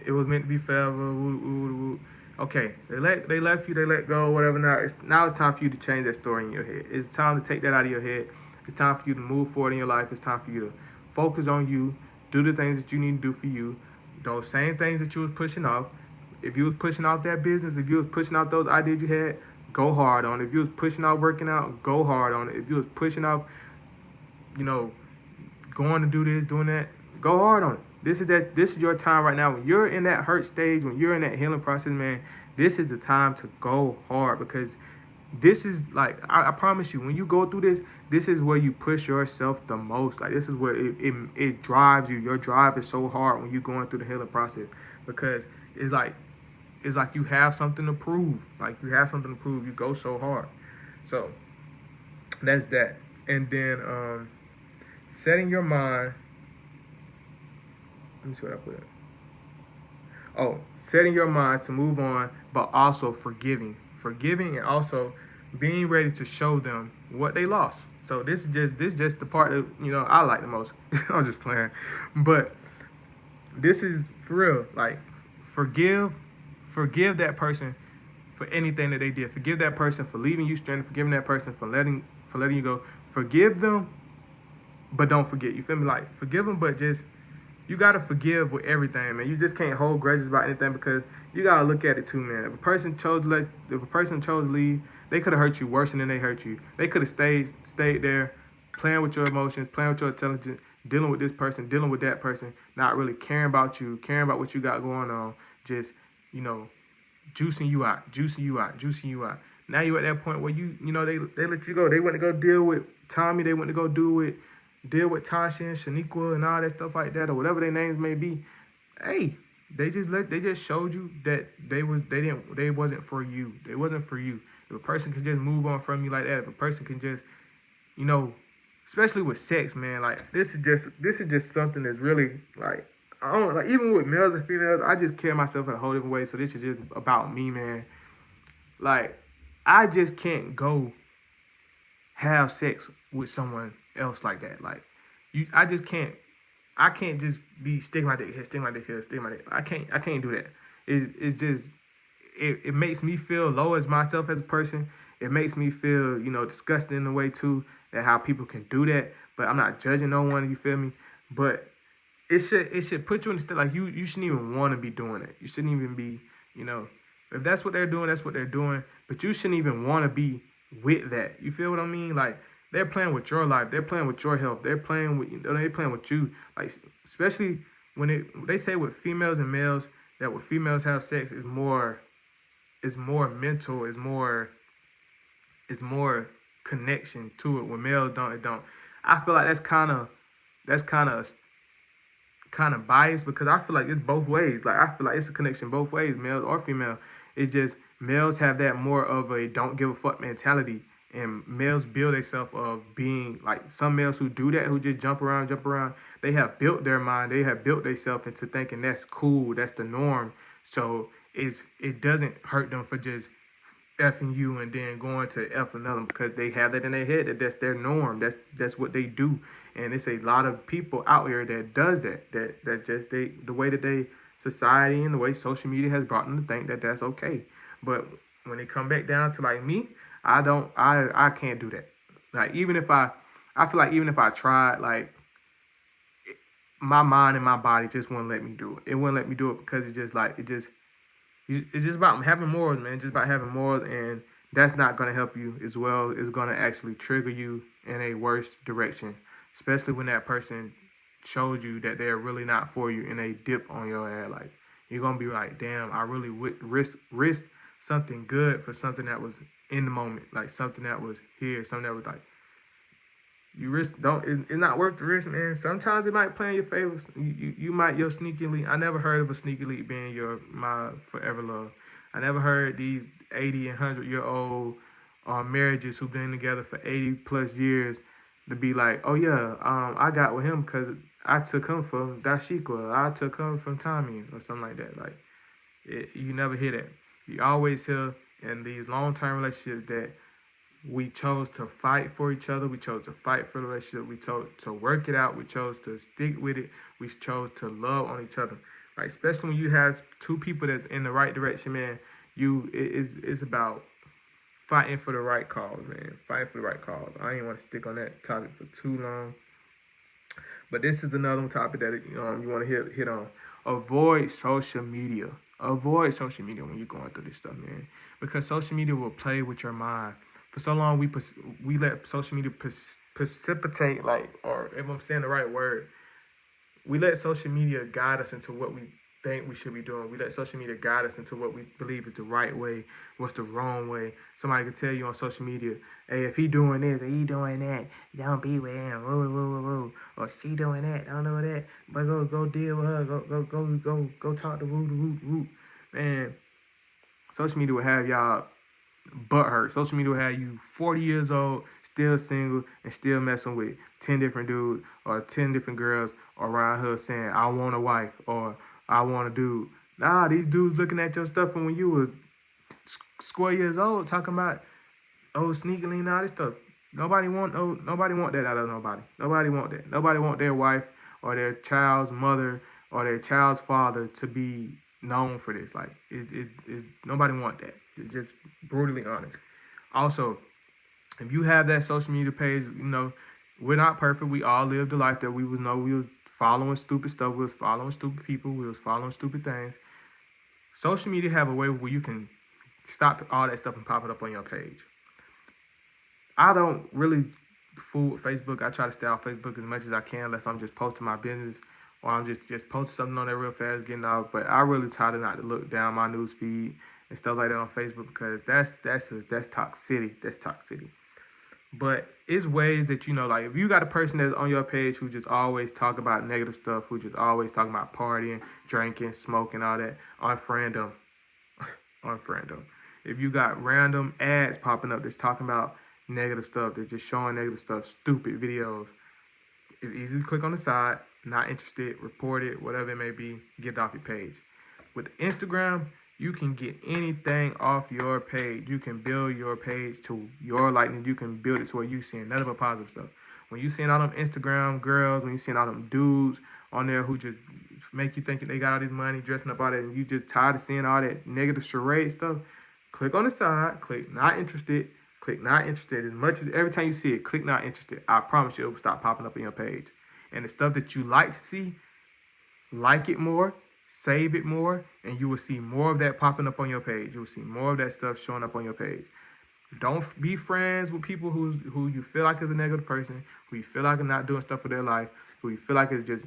it was meant to be forever. Okay, they left you, they let go, whatever. Now it's time for you to change that story in your head. It's time to take that out of your head. It's time for you to move forward in your life. It's time for you to focus on you, do the things that you need to do for you. Those same things that you was pushing off. If you was pushing off that business, if you was pushing out those ideas you had, go hard on it. If you was pushing out working out, go hard on it. If you was pushing off, going to do this, doing that, go hard on it. This is your time right now. When you're in that hurt stage, when you're in that healing process, man, this is the time to go hard, because this is like, I promise you, when you go through this is where you push yourself the most. Like, this is where it drives you. Your drive is so hard when you're going through the healing process, because it's like you have something to prove. Like, you have something to prove. You go so hard. So that's that. And then setting your mind. Let me see what I put. Oh, setting your mind to move on, but also forgiving, and also being ready to show them what they lost. So this is just the part that I like the most. I'm just playing, but this is for real. Like, forgive that person for anything that they did. Forgive that person for leaving you stranded. Forgiving that person for letting you go. Forgive them, but don't forget. You feel me? Like, forgive them, but just. You gotta forgive with everything, man. You just can't hold grudges about anything, because you gotta look at it too, man. If a person chose to leave, they could have hurt you worse than they hurt you. They could have stayed there, playing with your emotions, playing with your intelligence, dealing with this person, dealing with that person, not really caring about you, caring about what you got going on, just juicing you out. Now you at that point where they let you go. They went to go deal with Tommy. They went to go deal with Tasha and Shaniqua and all that stuff like that, or whatever their names may be. Hey, they just showed you that they wasn't for you. They wasn't for you. If a person can just move on from you like that, if a person can just, especially with sex, man, like, this is just something that's really, like, I don't, like, even with males and females, I just carry myself in a whole different way. So this is just about me, man. Like, I just can't go have sex with someone else like that. Like, I can't just be sticking my dick here, sticking my dick here, sticking my dick. I can't do that. It's just it makes me feel low as myself as a person. It makes me feel, disgusting in a way too, that how people can do that. But I'm not judging no one, you feel me? But it should put you in the state, like, you shouldn't even want to be doing it. You shouldn't even be, If that's what they're doing, that's what they're doing. But you shouldn't even want to be with that. You feel what I mean? Like, they're playing with your life. They're playing with your health. They're playing with you. Like, especially when they say with females and males that when females have sex is more mental, is more connection to it. When males don't, it don't. I feel like that's kind of biased because I feel like it's both ways. Like, I feel like it's a connection both ways, male or female. It's just males have that more of a don't give a fuck mentality, and males build themselves of being like some males who do that, who just jump around. They have built their mind, they have built themselves into thinking that's cool, that's the norm. So it doesn't hurt them for just effing you and then going to F another because they have that in their head that that's their norm. That's what they do. And it's a lot of people out here that does that just the way that they society and the way social media has brought them to think that that's okay. But when they come back down to like me, I can't do that. Like, even if I feel like even if I tried, like, my mind and my body just wouldn't let me do it. It wouldn't let me do it because it's just about having morals, man. Just about having morals, and that's not gonna help you as well. It's gonna actually trigger you in a worse direction, especially when that person shows you that they're really not for you and they dip on your ass. Like, you're gonna be like, damn, I really risked something good for something that was in the moment, like something that was here, something that was like, you risk don't it's not worth the risk, man. Sometimes it might play in your favor. You might your sneaky link. I never heard of a sneaky link being my forever love. I never heard these 80 and 100-year-old marriages who've been together for 80 plus years to be like, oh yeah, I got with him because I took him from Dashika, I took him from Tommy, or something like that. Like, you never hear that. You always hear in these long-term relationships that we chose to fight for each other. We chose to fight for the relationship. We chose to work it out. We chose to stick with it. We chose to love on each other. Like, especially when you have two people that's in the right direction, man. It's about fighting for the right cause, man. Fighting for the right cause. I ain't want to stick on that topic for too long. But this is another topic that you want to hit on. Avoid social media. Avoid social media when you're going through this stuff, man. Because social media will play with your mind. For so long, we let social media precipitate, like, or if I'm saying the right word, we let social media guide us into what we think we should be doing. We let social media guide us into what we believe is the right way, what's the wrong way. Somebody could tell you on social media, hey, if he doing this or he doing that, don't be with him. Woo, woo, woo, woo. Or she doing that, don't know that. But go deal with her. Go talk to woo. Man, social media will have y'all butt hurt. Social media will have you 40 years old, still single, and still messing with 10 different dudes or 10 different girls around her saying, I want a wife or I want a dude. Nah, these dudes looking at your stuff from when you were square years old talking about, oh, sneakily and all this stuff. Nobody want that out of nobody. Nobody want that. Nobody want their wife or their child's mother or their child's father to be known for this. Like, nobody want that. It's just brutally honest. Also, if you have that social media page, we're not perfect. We all lived the life that we was following stupid stuff. We was following stupid people. We was following stupid things. Social media have a way where you can stop all that stuff from popping up on your page. I don't really fool with Facebook. I try to stay off Facebook as much as I can unless I'm just posting my business or I'm just posting something on there real fast, getting off. But I really try to not to look down my news feed and stuff like that on Facebook because that's toxicity. That's toxicity. But it's ways that, like, if you got a person that's on your page who just always talk about negative stuff, who just always talking about partying, drinking, smoking, all that, unfriend them. Unfriend them. If you got random ads popping up that's talking about negative stuff, they're just showing negative stuff, stupid videos, it's easy to click on the side, not interested, report it, whatever it may be, get it off your page. With Instagram, you can get anything off your page. You can build your page to your likeness. You can build it to where you seeing none of the positive stuff. When you seeing all them Instagram girls, when you seeing all them dudes on there who just make you think they got all this money, dressing up all that, and you just tired of seeing all that negative charade stuff, click on the side, click not interested, click not interested. As much as every time you see it, click not interested. I promise you it will stop popping up on your page. And the stuff that you like to see, like it more, save it more, and you will see more of that popping up on your page. You will see more of that stuff showing up on your page. Don't be friends with people who you feel like is a negative person, who you feel like are not doing stuff for their life, who you feel like is just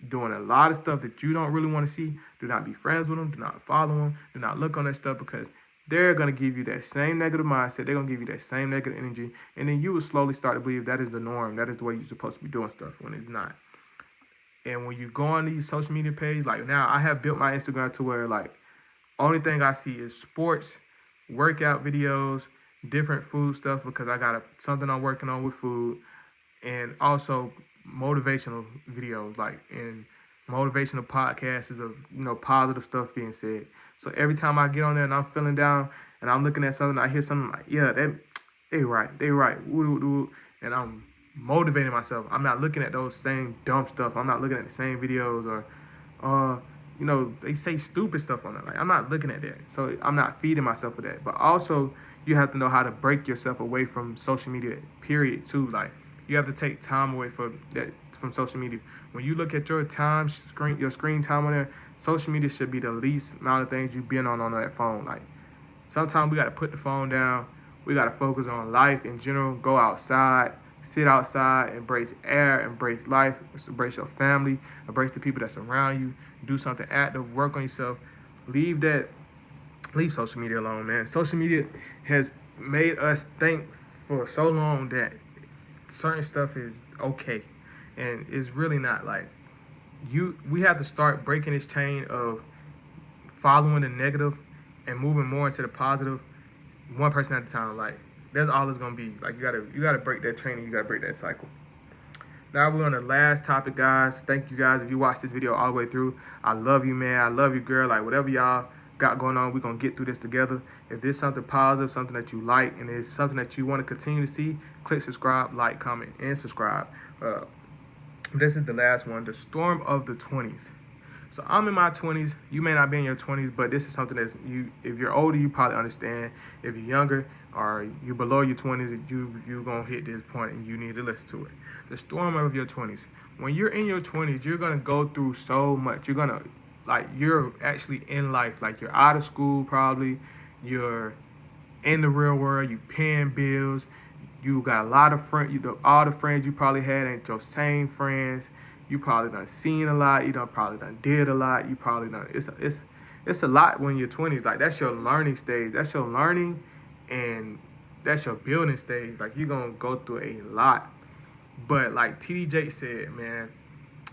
doing a lot of stuff that you don't really want to see. Do not be friends with them. Do not follow them. Do not look on that stuff, because they're going to give you that same negative mindset. They're going to give you that same negative energy. And then you will slowly start to believe that is the norm. That is the way you're supposed to be doing stuff, when it's not. And when you go on these social media pages, like now I have built my Instagram to where like only thing I see is sports, workout videos, different food stuff, because I got something I'm working on with food, and also motivational videos, like in motivational podcasts of positive stuff being said. So every time I get on there and I'm feeling down and I'm looking at something, I hear something like, yeah, they right, and I'm motivating myself. I'm not looking at those same dumb stuff. I'm not looking at the same videos or they say stupid stuff on it. Like, I'm not looking at that. So I'm not feeding myself with that. But also, you have to know how to break yourself away from social media, period, too. Like, you have to take time away from social media. When you look at your screen time on there, social media should be the least amount of things you've been on that phone. Like, sometimes we got to put the phone down. We got to focus on life in general. Go outside, sit outside, embrace air, embrace life, embrace your family, embrace the people that surround you. Do something active, work on yourself. Leave social media alone, man. Social media has made us think for so long that certain stuff is okay, and it's really not. Like, we have to start breaking this chain of following the negative and moving more into the positive, one person at a time. Like, that's all it's gonna be. Like, you gotta break that chain, and you gotta break that cycle. Now we're on the last topic, guys. Thank you guys if you watched this video all the way through. I love you, man. I love you, girl. Like, whatever y'all got going on, we're going to get through this together. If there's something positive, something that you like, and it's something that you want to continue to see, click subscribe, like, comment, and subscribe. This is the last one, the storm of the 20s. So I'm in my 20s. You may not be in your 20s, but this is something that's if you're older, you probably understand. If you're younger or you're below your 20s, you're going to hit this point and you need to listen to it. The storm of your 20s. When you're in your 20s, you're going to go through so much. You're actually in life. Like, you're out of school probably. You're in the real world. You paying bills. You got a lot of friends. All the friends you probably had ain't your same friends. You probably done seen a lot. You probably done did a lot. You probably done. It's a lot when you're 20s. Like, that's your learning stage. That's your learning, and that's your building stage. Like, you're gonna go through a lot. But like TD said, man,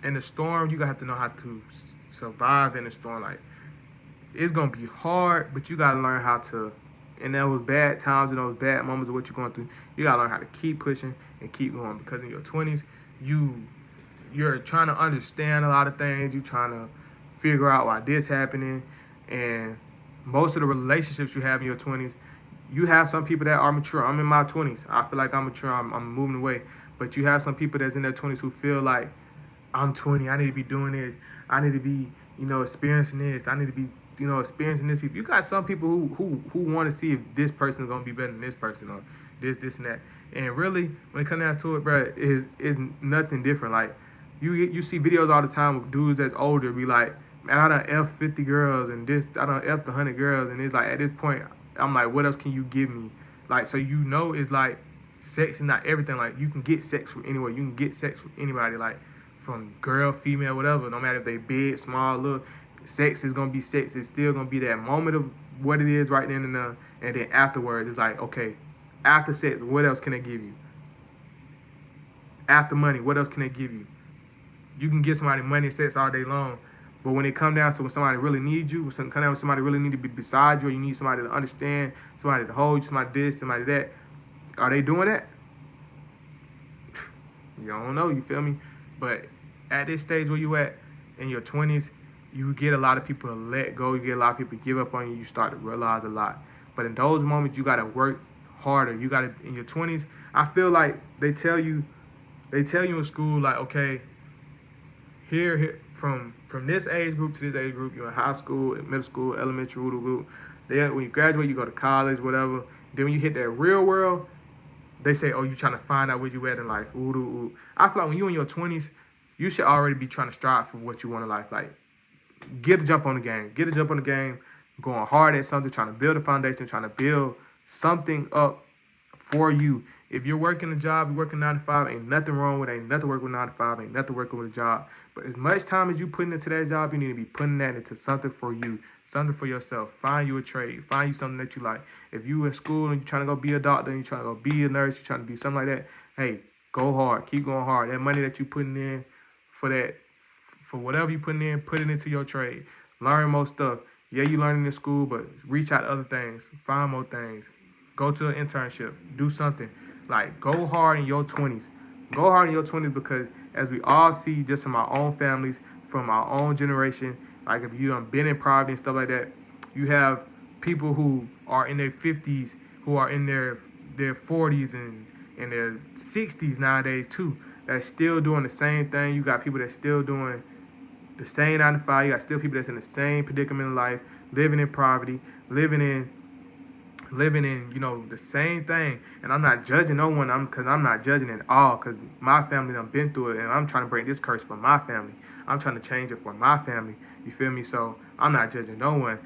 in the storm, you have to know how to survive in the storm. Like, it's gonna be hard, but you gotta learn how to. In those bad times, in those bad moments of what you're going through, you gotta learn how to keep pushing and keep going. Because in your 20s, you're trying to understand a lot of things. You're trying to figure out why this happening. And most of the relationships you have in your 20s, you have some people that are mature. I'm in my 20s. I feel like I'm mature. I'm moving away. But you have some people that's in their 20s who feel like, I'm 20. I need to be doing this. I need to be, experiencing this. I need to be, experiencing this. You got some people who want to see if this person is going to be better than this person, or this, and that. And really, when it comes down to it, bro, is nothing different. Like, you see videos all the time of dudes that's older be like, man, I done F 50 girls and this, I done F 100 girls. And it's like, at this point, I'm like, what else can you give me? Like, so it's like, sex is not everything. Like, you can get sex from anywhere. You can get sex from anybody. Like, from girl, female, whatever. No matter if they big, small, little, sex is gonna be sex. It's still gonna be that moment of what it is right then and there. And then afterwards, it's like, okay, after sex, what else can they give you? After money, what else can they give you? You can give somebody money and sex all day long, but when it come down to when somebody really needs you, when somebody really need to be beside you, or you need somebody to understand, somebody to hold you, somebody this, somebody that, are they doing that? You don't know, you feel me? But at this stage where you at in your 20s, you get a lot of people to let go. You get a lot of people to give up on you. You start to realize a lot. But in those moments, you got to work harder. You got to, in your 20s, I feel like they tell you in school, like, okay, here from this age group to this age group, you're in high school, middle school, elementary, group. When you graduate, you go to college, whatever. Then when you hit that real world, they say, oh, you trying to find out where you at in life. I feel like when you in your 20s, you should already be trying to strive for what you want in life. Like, get a jump on the game. Get a jump on the game. Going hard at something, trying to build a foundation, trying to build something up for you. If you're working a job, you're working 9 to 5, ain't nothing wrong with it. Ain't nothing working with 9 to 5, ain't nothing working with a job. But as much time as you putting into that job, you need to be putting that into something for you, something for yourself. Find you a trade. Find you something that you like. If you in school and you're trying to go be a doctor and you're trying to go be a nurse, you're trying to be something like that, hey, go hard. Keep going hard. That money that you putting in for whatever you putting in, put it into your trade. Learn more stuff. Yeah, you learning in school, but reach out to other things. Find more things. Go to an internship. Do something. Like, go hard in your 20s. Go hard in your 20s because as we all see just from our own families, from our own generation, like if you done been in poverty and stuff like that, you have people who are in their 50s, who are in their 40s and in their 60s nowadays too, that's still doing the same thing. You got people that's still doing the same 9 to 5. You got still people that's in the same predicament in life, living in poverty, living in the same thing. And I'm not judging no one, because I'm not judging at all, because my family done been through it, and I'm trying to break this curse for my family. I'm trying to change it for my family. You feel me? So I'm not judging no one.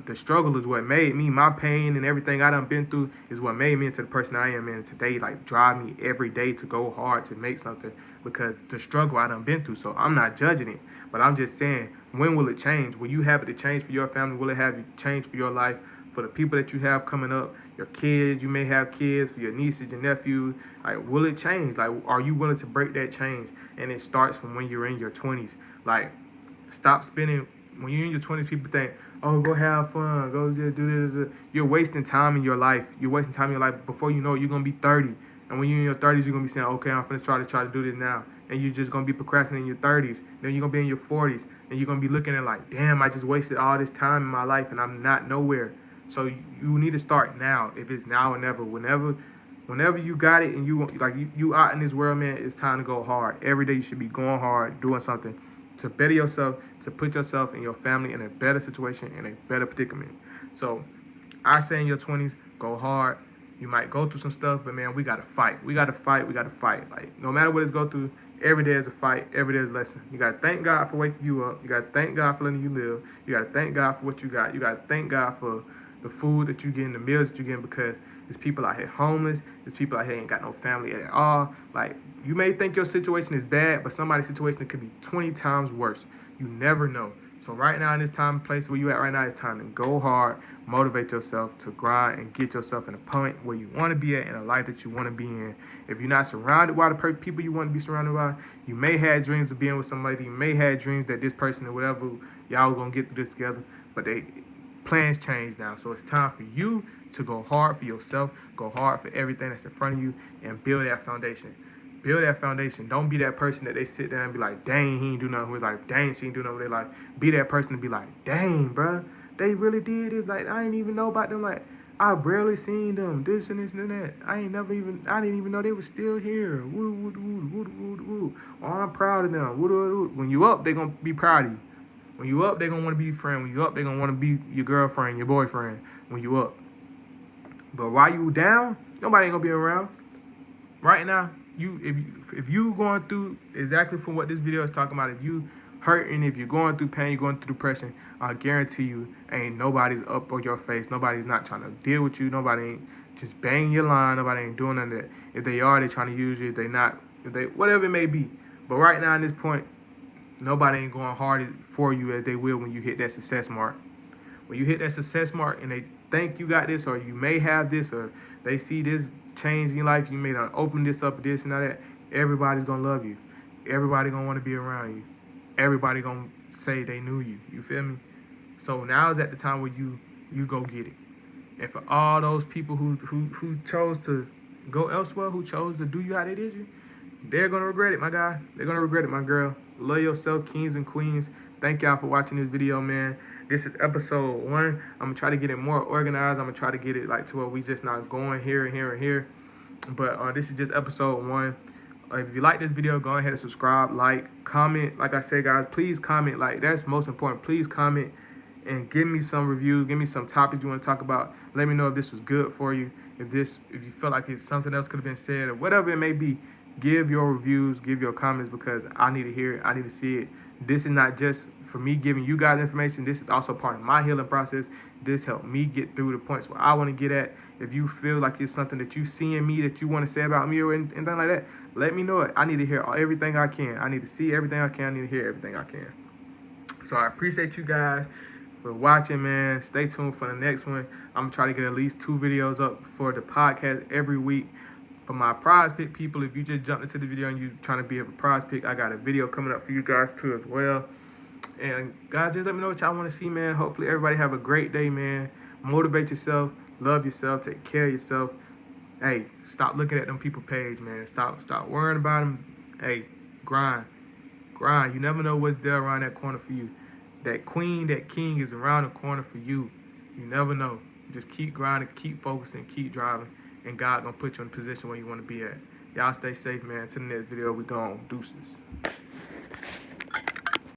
The struggle is what made me. My pain and everything I done been through is what made me into the person I am in today. Like, drive me every day to go hard to make something, because the struggle I done been through. So I'm not judging it, but I'm just saying, when will it change? Will you have it to change for your family? Will it have you change for your life? For the people that you have coming up, your kids, you may have kids, for your nieces, your nephews, like, will it change? Like, are you willing to break that change? And it starts from when you're in your 20s. Like, stop spending, when you're in your 20s, people think, oh, go have fun, go do this. You're wasting time in your life. You're wasting time in your life. Before you know it, you're going to be 30. And when you're in your 30s, you're going to be saying, okay, I'm going to try to do this now. And you're just going to be procrastinating in your 30s. Then you're going to be in your 40s. And you're going to be looking at like, damn, I just wasted all this time in my life and I'm not nowhere. So you need to start now. If it's now or never, whenever you got it and you out in this world, man, it's time to go hard. Every day you should be going hard, doing something to better yourself, to put yourself and your family in a better situation, in a better predicament. So I say in your 20s, go hard. You might go through some stuff, but man, we gotta fight. We gotta fight. Like, no matter what it's go through, every day is a fight. Every day is a lesson. You gotta thank God for waking you up. You gotta thank God for letting you live. You gotta thank God for what you got. You gotta thank God for the food that you get, the meals that you get, because there's people out here homeless. There's people out here ain't got no family at all. Like, you may think your situation is bad, but somebody's situation could be 20 times worse. You never know. So right now, in this time and place where you at right now, it's time to go hard, motivate yourself to grind and get yourself in a point where you want to be at, in a life that you want to be in. If you're not surrounded by the people you want to be surrounded by, you may have dreams of being with somebody. You may have dreams that this person or whatever, y'all going to get through this together, but plans change now. So it's time for you to go hard for yourself, go hard for everything that's in front of you, and build that foundation. Build that foundation. Don't be that person that they sit there and be like, dang, he ain't do nothing. Who's like, dang, she ain't do nothing. They like, be that person to be like, dang, bro, they really did this. Like, I ain't even know about them. Like, I barely seen them. This and this and that. I didn't even know they were still here. Woo, woo, woo, woo, woo, woo. Oh, I'm proud of them. Woo, woo, woo. When you up, they gonna be proud of you. When you up, they gonna want to be your friend. When you up, they gonna want to be your girlfriend, your boyfriend. When you up. But while you down, nobody ain't gonna be around. Right now, if you going through exactly from what this video is talking about, if you hurting, if you're going through pain, you're going through depression, I guarantee you, ain't nobody's up on your face. Nobody's not trying to deal with you. Nobody ain't just banging your line. Nobody ain't doing none of that. If they are, they trying to use you. If they not, whatever it may be. But right now, at this point, nobody ain't going hard for you as they will when you hit that success mark. When you hit that success mark and they think you got this, or you may have this, or they see this change in your life, you may not open this up, this and that, everybody's going to love you. Everybody going to want to be around you. Everybody going to say they knew you. You feel me? So now is at the time where you go get it. And for all those people who chose to go elsewhere, who chose to do you how they did you, they're going to regret it, my guy. They're going to regret it, my girl. Love yourself, kings and queens. Thank y'all for watching this video, man. This is episode 1. I'm going to try to get it more organized. I'm going to try to get it like to where we just not going here and here and here. But this is just episode 1. If you like this video, go ahead and subscribe, like, comment. Like I said, guys, please comment. Like, that's most important. Please comment and give me some reviews. Give me some topics you want to talk about. Let me know if this was good for you. If you feel like it's something else could have been said or whatever it may be. Give your reviews, give your comments, because I need to hear it. I need to see it. This is not just for me giving you guys information. This is also part of my healing process. This helped me get through the points where I want to get at. If you feel like it's something that you see in me that you want to say about me or anything like that, let me know it. I need to hear everything I can. I need to see everything I can. I need to hear everything I can. So I appreciate you guys for watching, man. Stay tuned for the next one. I'm going to try to get at least 2 videos up for the podcast every week. For my prize pick people, if you just jumped into the video and you're trying to be a prize pick, I got a video coming up for you guys too as well. And guys, just let me know what y'all want to see, man. Hopefully everybody have a great day, man. Motivate yourself, love yourself, take care of yourself. Hey, stop looking at them people page, man. Stop worrying about them. Hey, grind. You never know what's there around that corner for you. That queen, that king is around the corner for you. You never know. Just keep grinding, keep focusing, keep driving, and God gonna put you in a position where you want to be at. Y'all stay safe, man. Till the next video, we gone. Deuces.